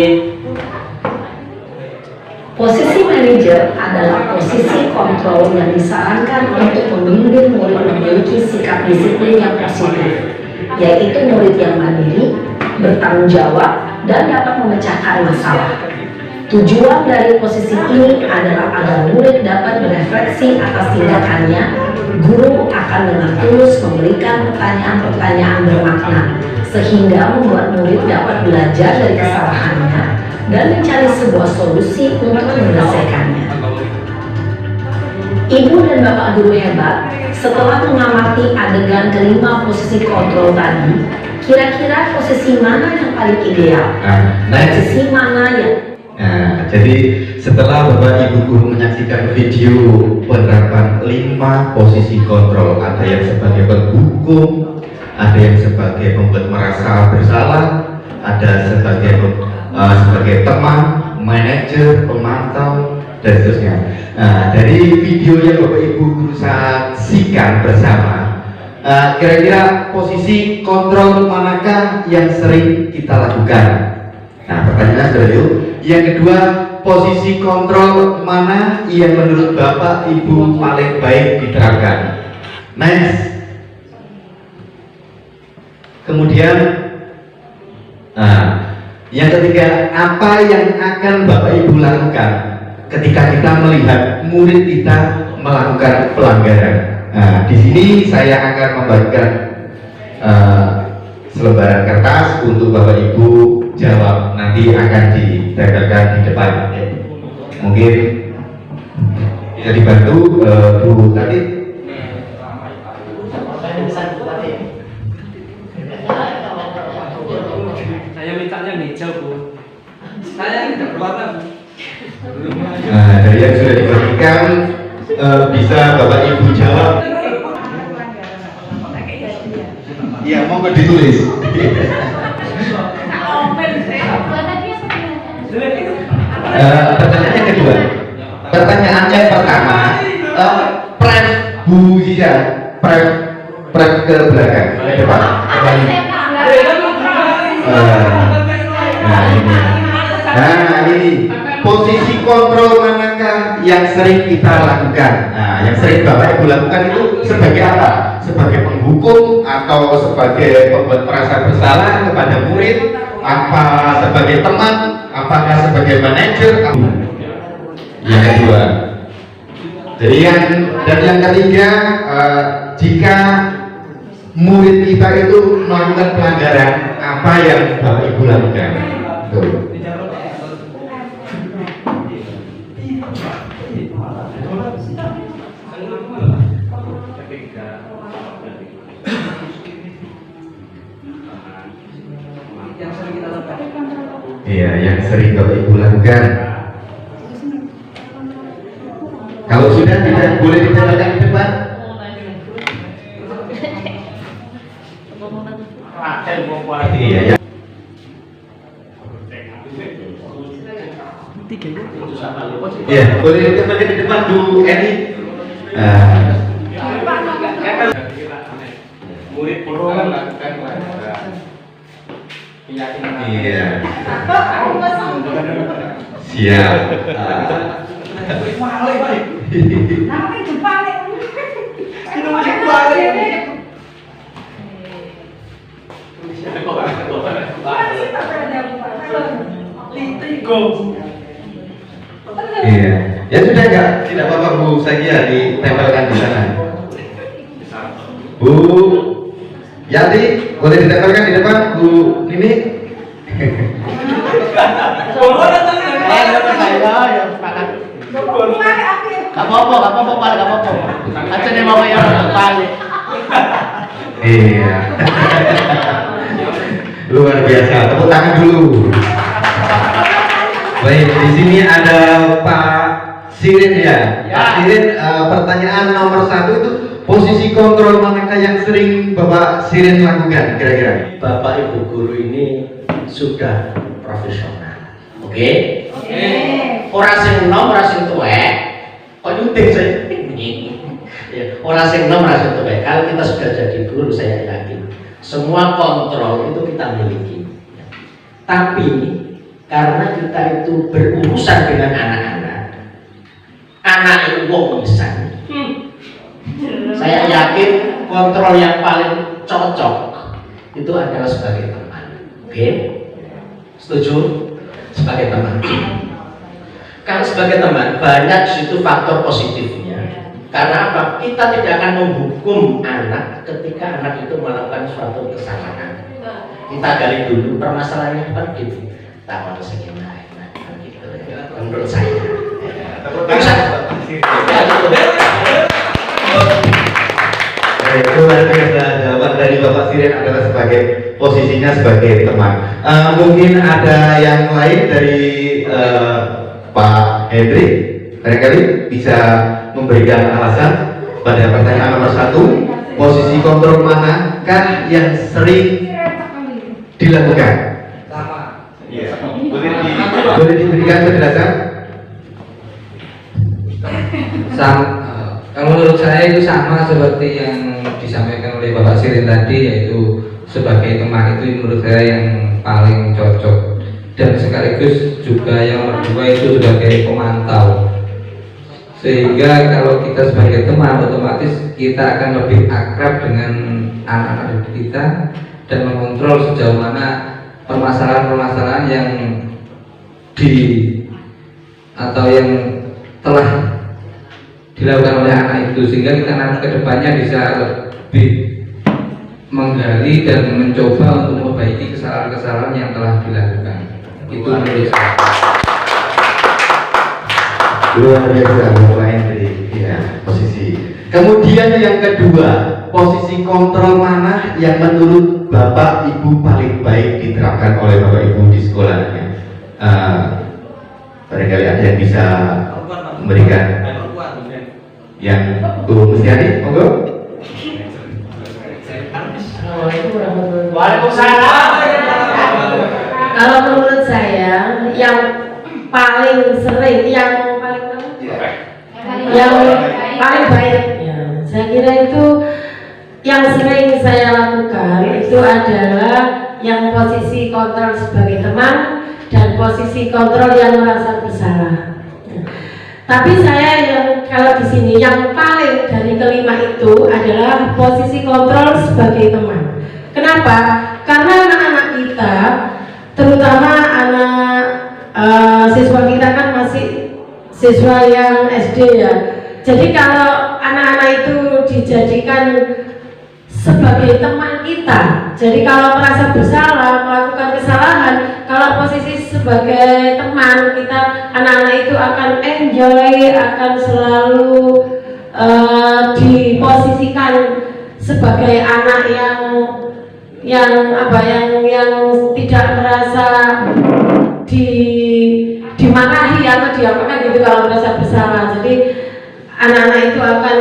Posisi manajer adalah posisi kontrol yang disarankan untuk membimbing murid memiliki sikap disiplin yang positif, yaitu murid yang mandiri, bertanggung jawab, dan dapat memecahkan masalah. Tujuan dari posisi ini adalah agar murid dapat berefleksi atas tindakannya. Guru akan dengan tulus memberikan pertanyaan-pertanyaan bermakna, sehingga membuat murid dapat belajar dari kesalahannya dan mencari sebuah solusi untuk menyelesaikannya. Ibu dan bapak guru hebat, setelah mengamati adegan kelima posisi kontrol tadi, kira-kira posisi mana yang paling ideal? Posisi mana yang... Nah, jadi setelah Bapak Ibu guru menyaksikan video penerapan 5 posisi kontrol, ada yang sebagai penghukum, ada yang sebagai pembuat merasa bersalah, ada sebagai teman, manajer, pemantau, dan seterusnya. Nah, dari video yang Bapak Ibu guru saksikan bersama, kira-kira posisi kontrol manakah yang sering kita lakukan? Nah, pertanyaannya adalah yuk. Yang kedua, posisi kontrol mana yang menurut Bapak Ibu paling baik diterapkan? Next. Kemudian, yang ketiga, apa yang akan Bapak Ibu lakukan ketika kita melihat murid kita melakukan pelanggaran? Nah, di sini saya akan membagikan selembaran kertas untuk Bapak Ibu jawab, nanti akan ditempelkan di depan. Mungkin bisa dibantu Bu tadi. Saya mintanya meja Bu. Saya tidak berwarna Bu. Nah, dari yang sudah dibagikan bisa Bapak Ibu jawab. Iya, monggo ditulis. Pertanyaan yang kedua. Pertanyaan yang pertama, press Bu Ziza, press ke belakang, ke depan, kembali. Nah ini posisi kontrol manakah yang sering kita lakukan? Nah, yang sering Bapak Ibu lakukan itu sebagai apa? Sebagai penghukum atau sebagai pembuat merasa bersalah kepada murid? Apa sebagai teman? Apakah sebagai manajer? Yang kedua. Jadi yang ketiga, jika murid kita itu melakukan pelanggaran, apa yang Bapak Ibu lakukan? Tuh. Iya, yang sering Bapak Ibu lakukan. Kalau sudah tidak boleh ditempelkan di depan. Iya ya. Ya, boleh ditempelkan di depan Bu Eni. Murid perlu melakukan keyakinan. Iya. Siap. Namanya Jepang. Iya. Ya sudah enggak, tidak apa-apa Bu, saya ditempelkan di sana. Bu Yati, boleh ditempelkan di depan Bu Nini? Iya. Luar biasa, tepuk tangan dulu. Baik, di sini ada Pak Sirin ya. Pak Sirin, pertanyaan nomor 1 itu posisi kontrol manakah yang sering Bapak Sirin lakukan kira-kira? Bapak Ibu guru ini sudah profesional. Oke? Ora sing enom, ora sing tuwek. Kok nyuting saya? Ya, ora sing enom, ora sing tuwek. Kalau kita sudah jadi guru, saya yakin semua kontrol itu kita miliki. Tapi karena kita itu berurusan dengan anak itu wong pisan. Saya yakin kontrol yang paling cocok itu adalah sebagai teman. Oke? Setuju? Sebagai teman. Kalau sebagai teman banyak situ faktor positifnya. Karena apa? Kita tidak akan menghukum anak ketika anak itu melakukan suatu kesalahan. Kita gali dulu permasalahannya kan gitu. Tak mau segini gitu. Menurut saya. Itu luar biasa, jawaban dari Bapak Sirin adalah sebagai posisinya sebagai teman. Mungkin ada yang lain dari Pak Hendrik, barangkali bisa memberikan alasan pada pertanyaan nomor 1, posisi kontrol manakah yang sering dilakukan? Boleh diberikan penjelasan? Kalau menurut saya itu sama seperti yang disampaikan oleh Bapak Sirin tadi, yaitu sebagai teman itu menurut saya yang paling cocok, dan sekaligus juga yang nomor 2 itu sebagai pemantau, sehingga kalau kita sebagai teman otomatis kita akan lebih akrab dengan anak-anak kita dan mengontrol sejauh mana permasalahan-permasalahan yang yang telah dilakukan oleh anak itu, sehingga kita nanti kedepannya bisa lebih menggali dan mencoba untuk memperbaiki kesalahan-kesalahan yang telah dilakukan. Itu menurut saya. Luar biasa Bapak Hendrik, ya, posisi. Kemudian yang kedua, posisi kontrol mana yang menurut Bapak Ibu paling baik diterapkan oleh Bapak Ibu di sekolahnya? Barangkali ada yang bisa memberikan. Yang Bu Mustiani, monggo. Waalaikumsalam. Kalau menurut saya yang paling sering, yang paling baik, ya, saya kira itu yang sering saya lakukan itu adalah yang posisi kontrol sebagai teman dan posisi kontrol yang merasa bersalah. Tapi saya yang kalau di sini yang paling dari kelima itu adalah posisi kontrol sebagai teman. Kenapa? Karena anak-anak kita, terutama anak siswa kita kan masih siswa yang SD ya. Jadi kalau anak-anak itu dijadikan sebagai teman kita, jadi kalau merasa bersalah, melakukan kesalahan, kalau posisi sebagai teman kita, anak-anak itu akan enjoy, akan selalu diposisikan sebagai anak yang tidak merasa dimarahi atau diapakan gitu kalau merasa bersalah. Jadi anak-anak itu akan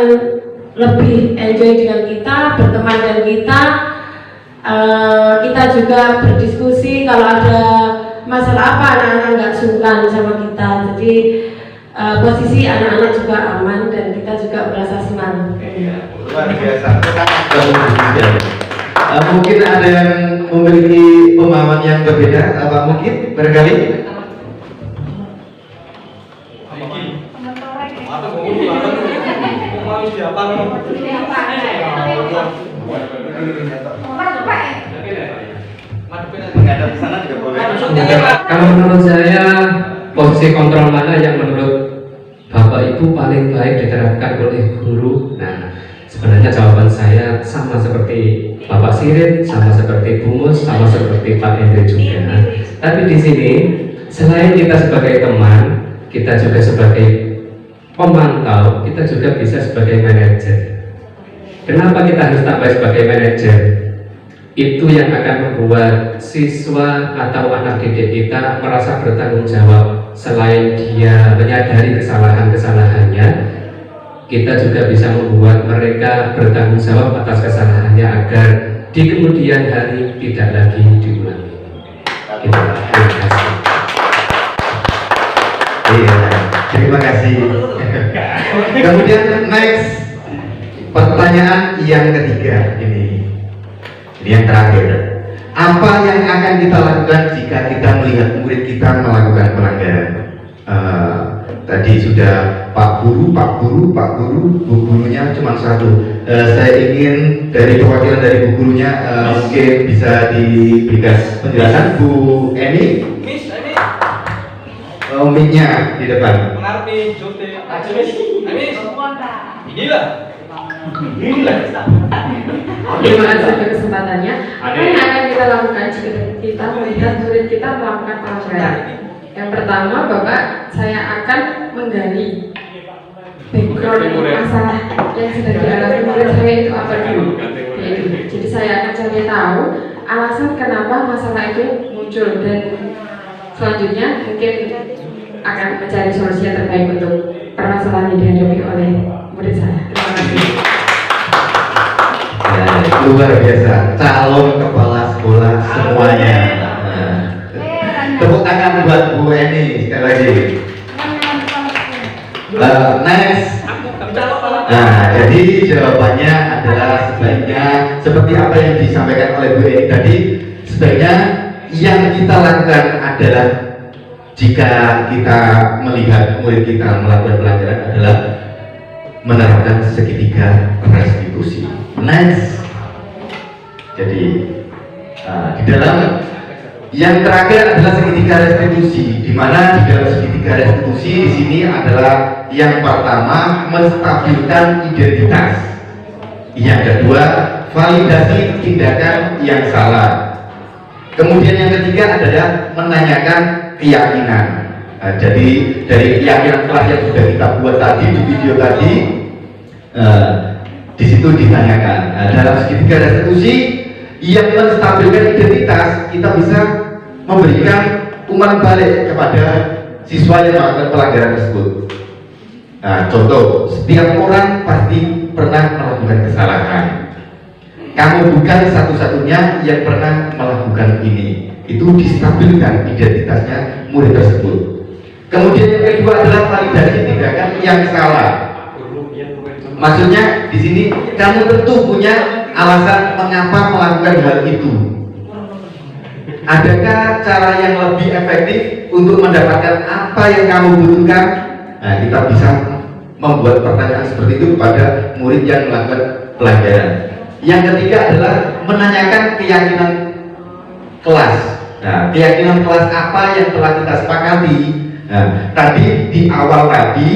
lebih enjoy dengan kita, berteman dengan kita. Kita juga berdiskusi kalau ada masalah apa anak-anak nggak sungkan sama kita. Jadi posisi anak-anak juga aman dan kita juga merasa senang. Luar biasa. Mungkin ada yang memiliki pemahaman yang berbeda, apa mungkin barangkali? Menghadap ke sana juga boleh. Kalau menurut saya, posisi kontrol mana yang menurut Bapak Ibu paling baik diterapkan oleh guru? Nah, sebenarnya jawaban saya sama seperti Bapak Sirin, sama seperti Bu Mus, sama seperti Pak Hendri juga. Tapi di sini, selain kita sebagai teman, kita juga sebagai pemantau, kita juga bisa sebagai manajer. Kenapa kita harus tambah sebagai manajer? Itu yang akan membuat siswa atau anak didik kita merasa bertanggung jawab. Selain dia menyadari kesalahan-kesalahannya, kita juga bisa membuat mereka bertanggung jawab atas kesalahannya agar di kemudian hari tidak lagi diulangi. Terima kasih. Iya, terima kasih. Kemudian next, pertanyaan yang ketiga ini yang terakhir. Apa yang akan kita lakukan jika kita melihat murid kita melakukan pelanggaran? Tadi sudah Pak Guru, Bu Gurunya cuma satu. Saya ingin dari perwakilan dari Bu Gurunya mungkin bisa diberikan penjelasan. Bu Eni, mic-nya di depan. Terima kasih atas kesempatannya. Apa yang akan kita lakukan jika kita melihat murid kita melakukan pelanggaran? Yang pertama, Bapak, saya akan menggali background masalah yang sedang dialami murid saya itu apa dulu. Jadi saya akan cari tahu alasan kenapa masalah itu muncul dan selanjutnya mungkin akan mencari solusi yang terbaik untuk permasalahan yang dihadapi oleh murid saya. Terima kasih. Ya, luar biasa, calon kepala sekolah semuanya. Tepuk tangan buat Bu Eni sekali lagi. Next. Nah, jadi jawabannya adalah sebaiknya seperti apa yang disampaikan oleh Bu Eni tadi. Sebaiknya yang kita lakukan adalah jika kita melihat murid kita melakukan pelanggaran adalah menerapkan segitiga restitusi. Next. Jadi di dalam yang terakhir adalah segitiga restitusi, di mana di dalam segitiga restitusi di sini adalah yang pertama menstabilkan identitas, yang kedua validasi tindakan yang salah, kemudian yang ketiga adalah menanyakan keyakinan. Jadi dari keyakinan kelas yang sudah kita buat tadi di video tadi, di situ ditanyakan dalam segitiga restitusi yang menstabilkan identitas, kita bisa memberikan umpan balik kepada siswa yang melakukan pelanggaran tersebut. Nah, contoh, setiap orang pasti pernah melakukan kesalahan. Kamu bukan satu-satunya yang pernah melakukan ini. Itu distabilkan identitasnya murid tersebut. Kemudian yang kedua adalah validasi tindakan yang salah. Maksudnya di sini kamu tentu punya alasan mengapa melakukan hal itu. Adakah cara yang lebih efektif untuk mendapatkan apa yang kamu butuhkan? Nah, kita bisa membuat pertanyaan seperti itu kepada murid yang melakukan pelanggaran. Yang ketiga adalah menanyakan keyakinan kelas. Nah, keyakinan kelas apa yang telah kita sepakati? Nah, tadi di awal tadi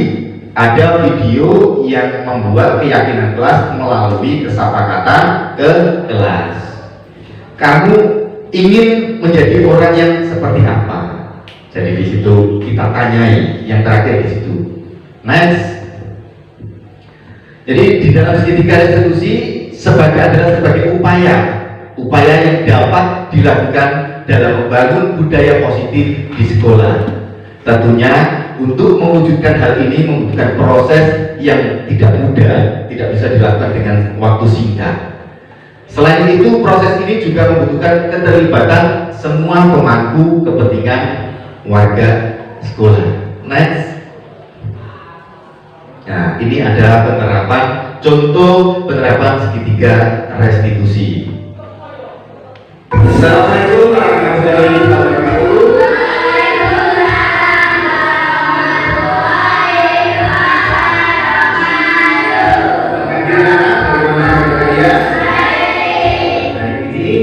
ada video yang membuat keyakinan kelas melalui kesepakatan ke kelas. Kamu ingin menjadi orang yang seperti apa? Jadi di situ kita tanyai. Yang terakhir di situ. Next. Jadi di dalam segitiga restitusi adalah sebagai upaya yang dapat dilakukan dalam membangun budaya positif di sekolah. Tentunya untuk mewujudkan hal ini membutuhkan proses yang tidak mudah, tidak bisa dilakukan dengan waktu singkat. Selain itu, proses ini juga membutuhkan keterlibatan semua pemangku kepentingan warga sekolah. Next. Nah, ini adalah penerapan, contoh penerapan segitiga restitusi. Assalamualaikum warahmatullahi wabarakatuh.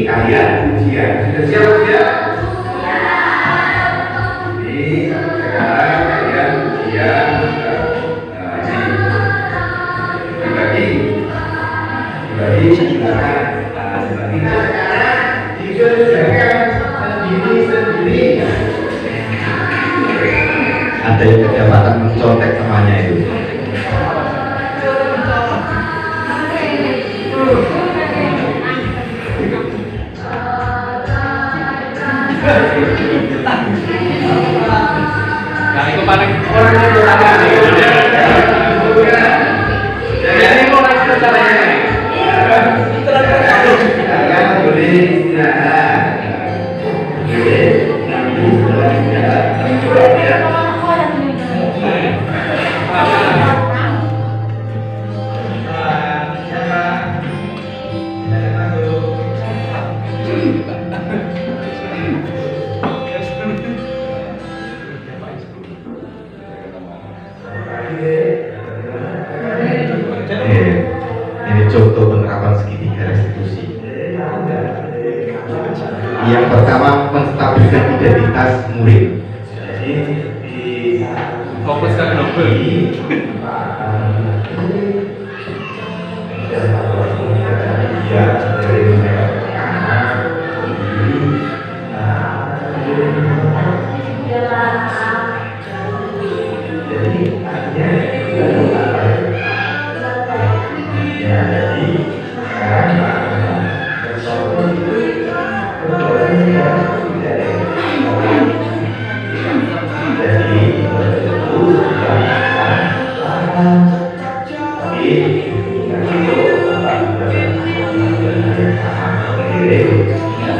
Kalian ujian sudah siap ya? Ini sekarang kalian ujian dibagi silakan sendiri. Ada yang kedapatan mencontek temannya itu. Nah, itu paling orang itu ada. Jadi mulai caranya. Kalian boleh istirahat. Ini contoh penerapan segitiga restitusi. Yang pertama, menstabilkan identitas murid. Jadi fokuskan global.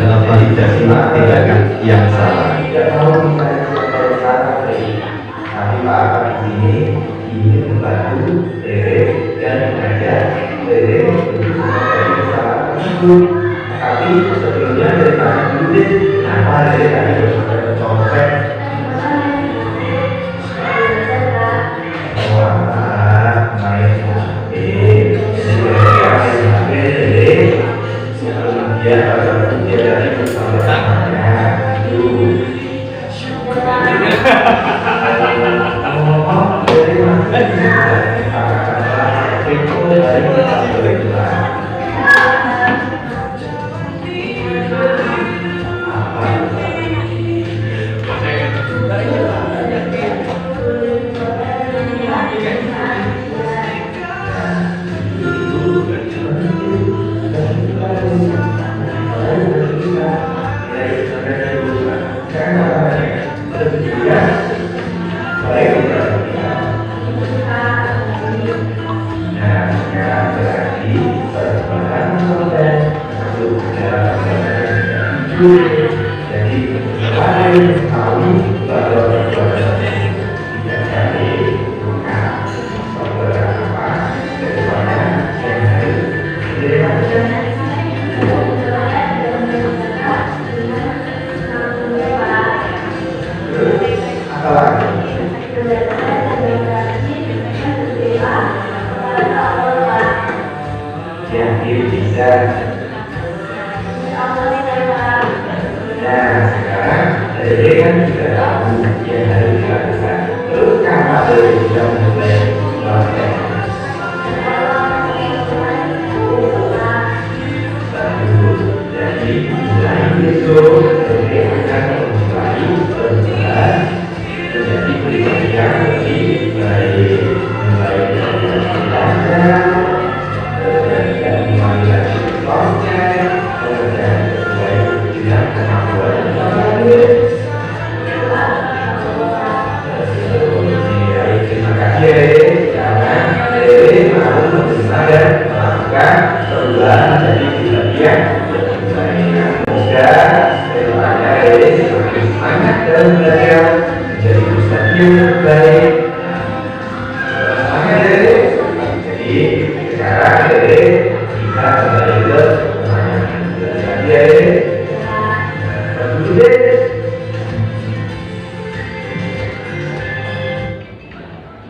adalah validasi tindakan yang salah. Tapi Pak ini ingin membantu dan mengajak untuk salah tersebut. Tapi sebelumnya dari Pak Yudit, kenapa dari tadi contoh Sekarang kita kembali ke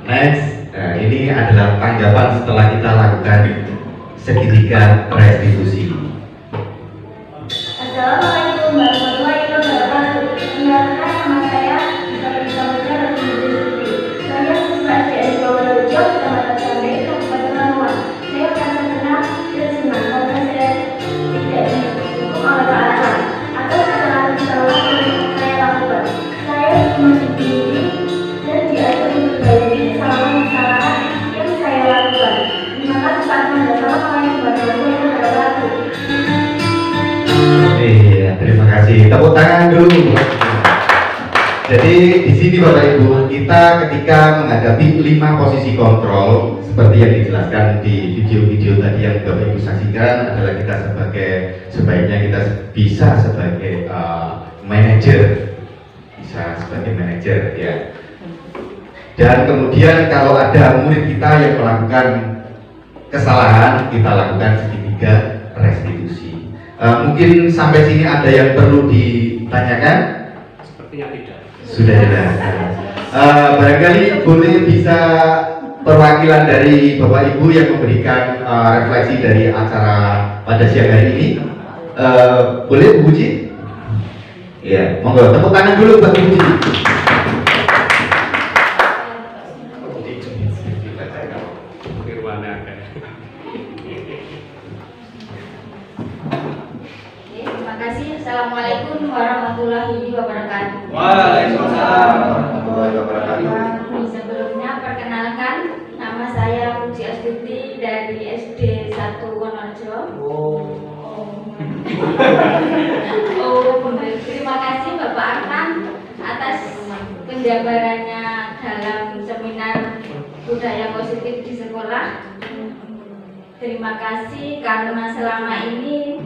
Next, nah ini adalah tanggapan setelah kita lakukan segitiga restitusi. Assalamualaikum warahmatullahi wabarakatuh. Perkenalkan nama saya Isabel Samudra Rasulullah. Saya siswa SDN Bawalujok, Kecamatan Sambe, Kabupaten Lamongan. Saya merasa senang dan senang karena saya tidak dihukum oleh Pak Arfan atas kesalahan-kesalahan yang saya lakukan. Saya masih tinggi dan diatur untuk memperbaiki kesalahan-kesalahan yang saya lakukan. Terima kasih Pak Arfan. Assalamualaikum warahmatullahi wabarakatuh. Iya, terima kasih. Tepuk tangan dulu. Jadi di sini Bapak Ibu, kita ketika menghadapi 5 posisi kontrol seperti yang dijelaskan di video-video tadi yang Bapak Ibu saksikan adalah kita sebaiknya kita bisa sebagai manajer, bisa sebagai manajer ya. Dan kemudian kalau ada murid kita yang melakukan kesalahan, kita lakukan segitiga restitusi. Mungkin sampai sini ada yang perlu ditanyakan? Sepertinya tidak. Sudah jelas. Barangkali boleh bisa perwakilan dari Bapak Ibu yang memberikan refleksi dari acara pada siang hari ini. Boleh Bu Puji? Iya, monggo tepuk tangan dulu buat Bu Puji. Terima kasih. Assalamualaikum warahmatullahi wabarakatuh. Waalaikumsalam warahmatullahi wabarakatuh. Sebelumnya perkenalkan, nama saya Puji Astuti dari SD 1 Wonorejo. Terima kasih Bapak Arfan atas penjabarannya dalam seminar budaya positif di sekolah. Terima kasih karena selama ini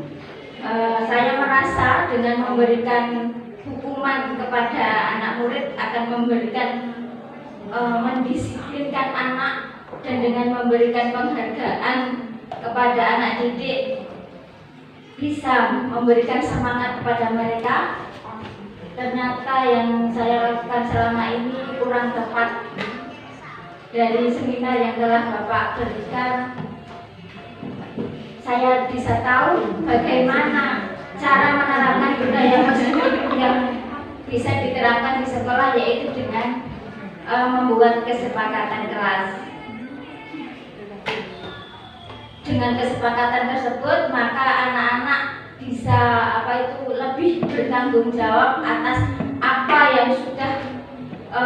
saya merasa dengan memberikan hukuman kepada anak murid akan memberikan mendisiplinkan anak, dan dengan memberikan penghargaan kepada anak didik bisa memberikan semangat kepada mereka. Ternyata yang saya lakukan selama ini kurang tepat. Dari seminar yang telah Bapak berikan, saya bisa tahu bagaimana cara menerapkan budaya positif yang bisa diterapkan di sekolah, yaitu dengan membuat kesepakatan kelas. Dengan kesepakatan tersebut, maka anak-anak bisa lebih bertanggung jawab atas apa yang sudah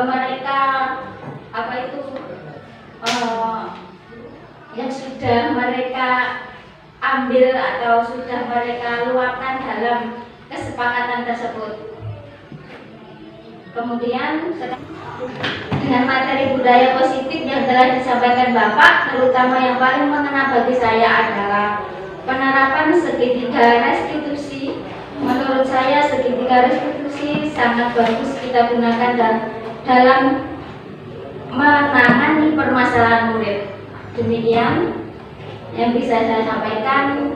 mereka yang sudah mereka ambil atau sudah mereka luapkan dalam kesepakatan tersebut. Kemudian dengan materi budaya positif yang telah disampaikan Bapak, terutama yang paling mengena bagi saya adalah penerapan segitiga restitusi. Menurut saya segitiga restitusi sangat bagus kita gunakan dalam menangani permasalahan murid. Demikian yang bisa saya sampaikan.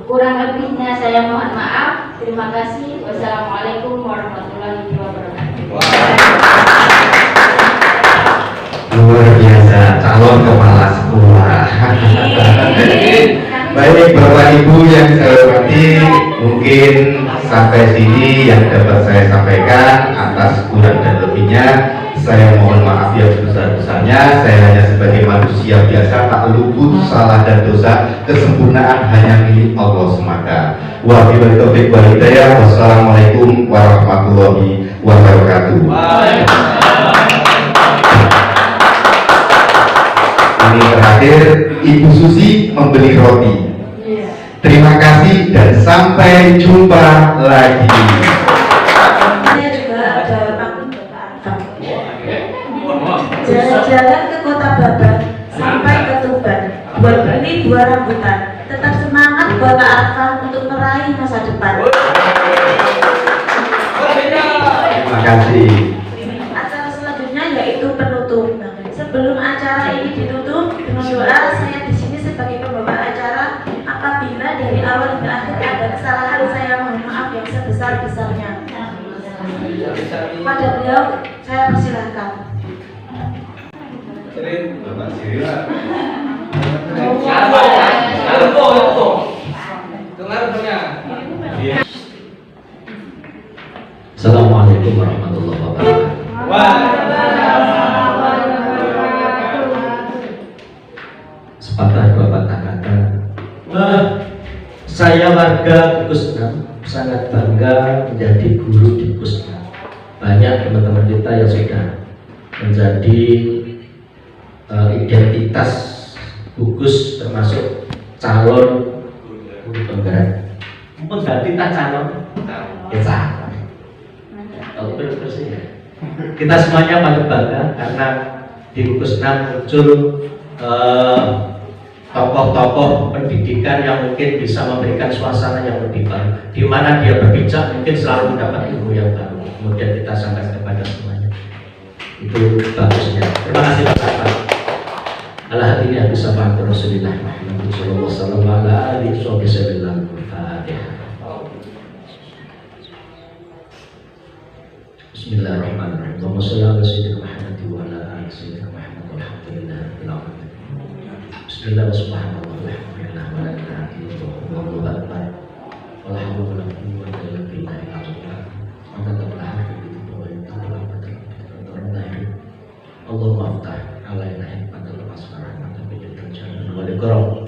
Kurang lebihnya saya mohon maaf. Terima kasih. Wassalamualaikum warahmatullahi wabarakatuh. Luar biasa, calon kepala sekolah. Baik Bapak Ibu yang saya hormati, mungkin sampai sini yang dapat saya sampaikan. Atas kurang dan lebihnya saya mohon maaf yang sebesar-besarnya. Saya hanya sebagai manusia biasa, tak luput salah dan dosa. Kesempurnaan hanya milik Allah semata. Wabillahi taufiq wal hidayah. Wassalamualaikum warahmatullahi wabarakatuh. Ini terakhir, Ibu Susi membeli roti. Terima kasih dan sampai jumpa lagi. Saya juga ada jalan-jalan ke Kota Babat sampai ke Tuban buat beli buah rambutan. Tetap semangat Bapak Arfan untuk meraih masa depan. Terima kasih. Acara selanjutnya yaitu penutup. Sebelum acara ini ditutup dengan doa, ada kesalahan, saya mohon maaf yang sebesar-besarnya. Pada beliau saya persilahkan. Bapak Sirila. Assalamualaikum warahmatullahi wabarakatuh. Sepatah dua patah kata. Saya warga Kusnam sangat bangga menjadi guru di Kusnam. Banyak teman-teman kita yang sudah menjadi identitas gugus termasuk calon guru penggerak. Mungkin kita calon kita. Kita semuanya patut bangga karena di Kusnam muncul tokoh-tokoh pendidikan yang mungkin bisa memberikan suasana yang lebih baru. Di mana dia berbicara mungkin selalu mendapat ilmu yang baru. Kemudian kita sampaikan kepada semuanya. Itu bagusnya. Terima kasih Pak Sabar. Ala hadini bisa bantu Rasulullah Muhammad sallallahu alaihi wasallam. Bismillahirrahmanirrahim. Allahumma shalli ala sayyidina Muhammad wa ala ali sayyidina Muhammad walhamdulillahil alamin. Bismillah wa subhanallah walhamdulillah wa la ilaha illallah wallahu akbar. Wala hawla wala quwwata illa billahi al-'aliyyil 'azim. Allahumma aftah alaina hikmatal rahmatan bi jannah wal ikram.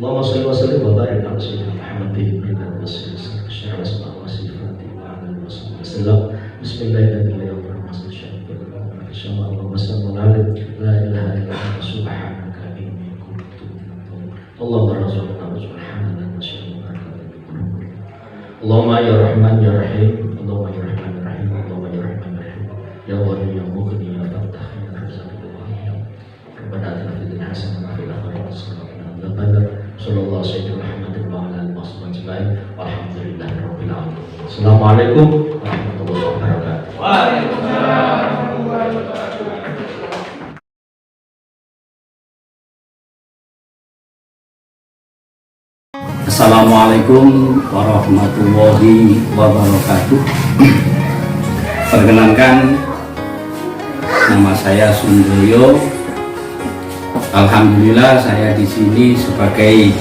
Allahumma shalli wa sallim wa barik ala sayyidina Muhammad bin Abdullah wa sallallahu alaihi wasallam. Bismillahirrahmanirrahim. Allahumma salli ala la ilaha illa anta subhanaka inni kuntu minadh-dhalimin. Allahumma rasulna wa subhanallah wa syukurna. Allahumma ya Rahman ya Rahim. Allahumma ya Rahman ya Rahim. Allahumma ya Rahman ya Rahim. Ya Wali ya Mughni ya Fattah ya Razzaq ya Wahid. Rabbana atina fid dunya hasanah wa fil akhirati hasanah wa qina adzabannar. Sallallahu alaihi wa ala alihi wasallam. Walhamdulillahirabbil alamin. Assalamualaikum warahmatullahi wabarakatuh. Waalaikumsalam. Assalamualaikum warahmatullahi wabarakatuh. Perkenalkan, nama saya Sundoyo. Alhamdulillah saya di sini sebagai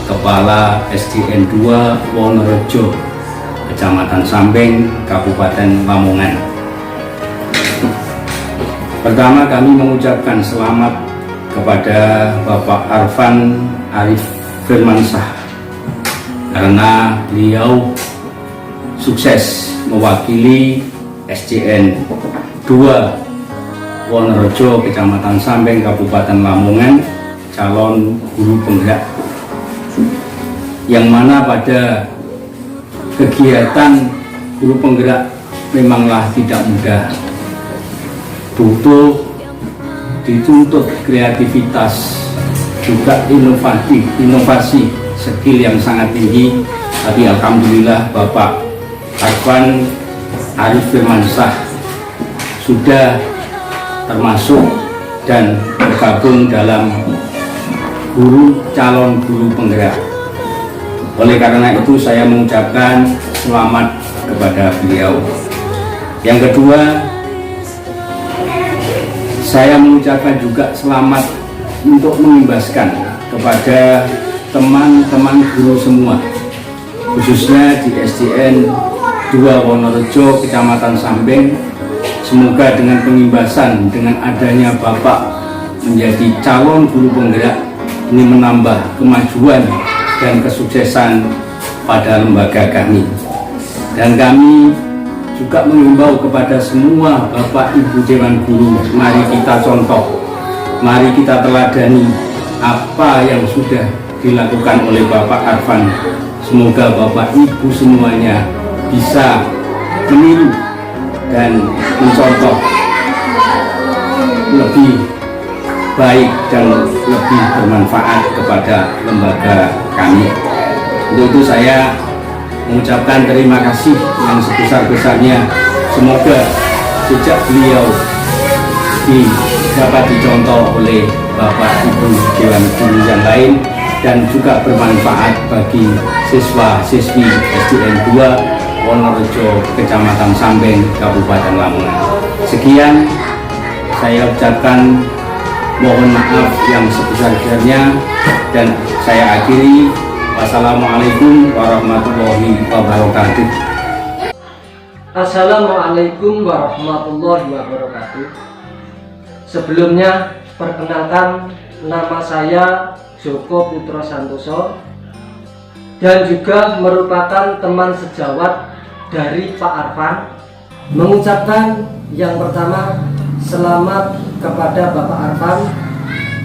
Kepala SDN 2 Wonorejo, Kecamatan Sambeng, Kabupaten Lamongan. Pertama kami mengucapkan selamat kepada Bapak Arfan Arif Firmansyah karena beliau sukses mewakili SDN 2 Wonorejo, Kecamatan Sambeng, Kabupaten Lamongan, calon guru penggerak, yang mana pada kegiatan guru penggerak memanglah tidak mudah, butuh dituntut kreativitas, juga inovasi skill yang sangat tinggi. Tapi alhamdulillah Bapak Arfan Arif Firmansyah sudah termasuk dan bergabung dalam calon guru penggerak. Oleh karena itu saya mengucapkan selamat kepada beliau. Yang kedua, saya mengucapkan juga selamat untuk mengimbaskan kepada teman-teman guru semua, khususnya di SDN 2 Wonorejo, Kecamatan Sambeng. Semoga dengan pengimbasan, dengan adanya Bapak menjadi calon guru penggerak, ini menambah kemajuan dan kesuksesan pada lembaga kami. Dan kami juga mengimbau kepada semua Bapak Ibu Dewan Guru, mari kita contoh, mari kita teladani apa yang sudah dilakukan oleh Bapak Arfan. Semoga Bapak Ibu semuanya bisa meniru dan mencontoh lebih baik dan lebih bermanfaat kepada lembaga kami. Untuk itu saya mengucapkan terima kasih yang sebesar-besarnya. Semoga jejak beliau dapat dicontoh oleh Bapak Ibu Dewan Guru yang lain dan juga bermanfaat bagi siswa-siswi SDN 2 Wonorejo, Kecamatan Sambeng, Kabupaten Lamongan. Sekian saya ucapkan mohon maaf yang sebesar-besarnya dan saya akhiri. Wassalamualaikum warahmatullahi wabarakatuh. Assalamualaikum warahmatullahi wabarakatuh. Sebelumnya perkenalkan, nama saya Joko Putra Santoso dan juga merupakan teman sejawat dari Pak Arfan. Mengucapkan yang pertama, selamat kepada Bapak Arfan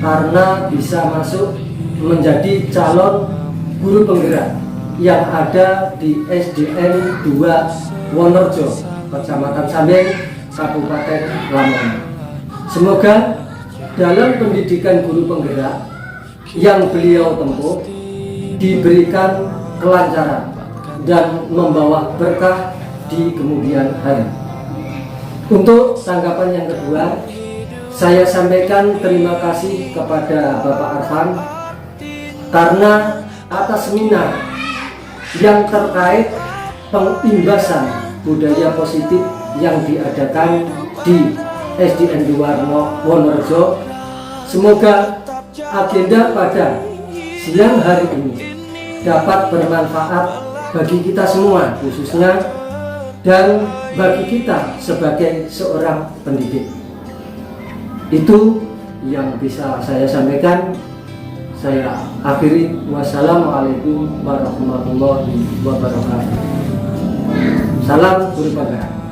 karena bisa masuk menjadi calon guru penggerak yang ada di SDN 2 Wonorejo, Kecamatan Sambeng, Kabupaten Lamongan. Semoga dalam pendidikan guru penggerak yang beliau tempuh diberikan kelancaran dan membawa berkah di kemudian hari. Untuk tanggapan yang kedua, saya sampaikan terima kasih kepada Bapak Arfan karena atas seminar yang terkait pengimbasan budaya positif yang diadakan di SDN 2 Wonorejo. Semoga agenda pada siang hari ini dapat bermanfaat bagi kita semua khususnya dan bagi kita sebagai seorang pendidik. Itu yang bisa saya sampaikan. Saya akhiri. Wassalamualaikum warahmatullahi wabarakatuh. Salam guru penggerak.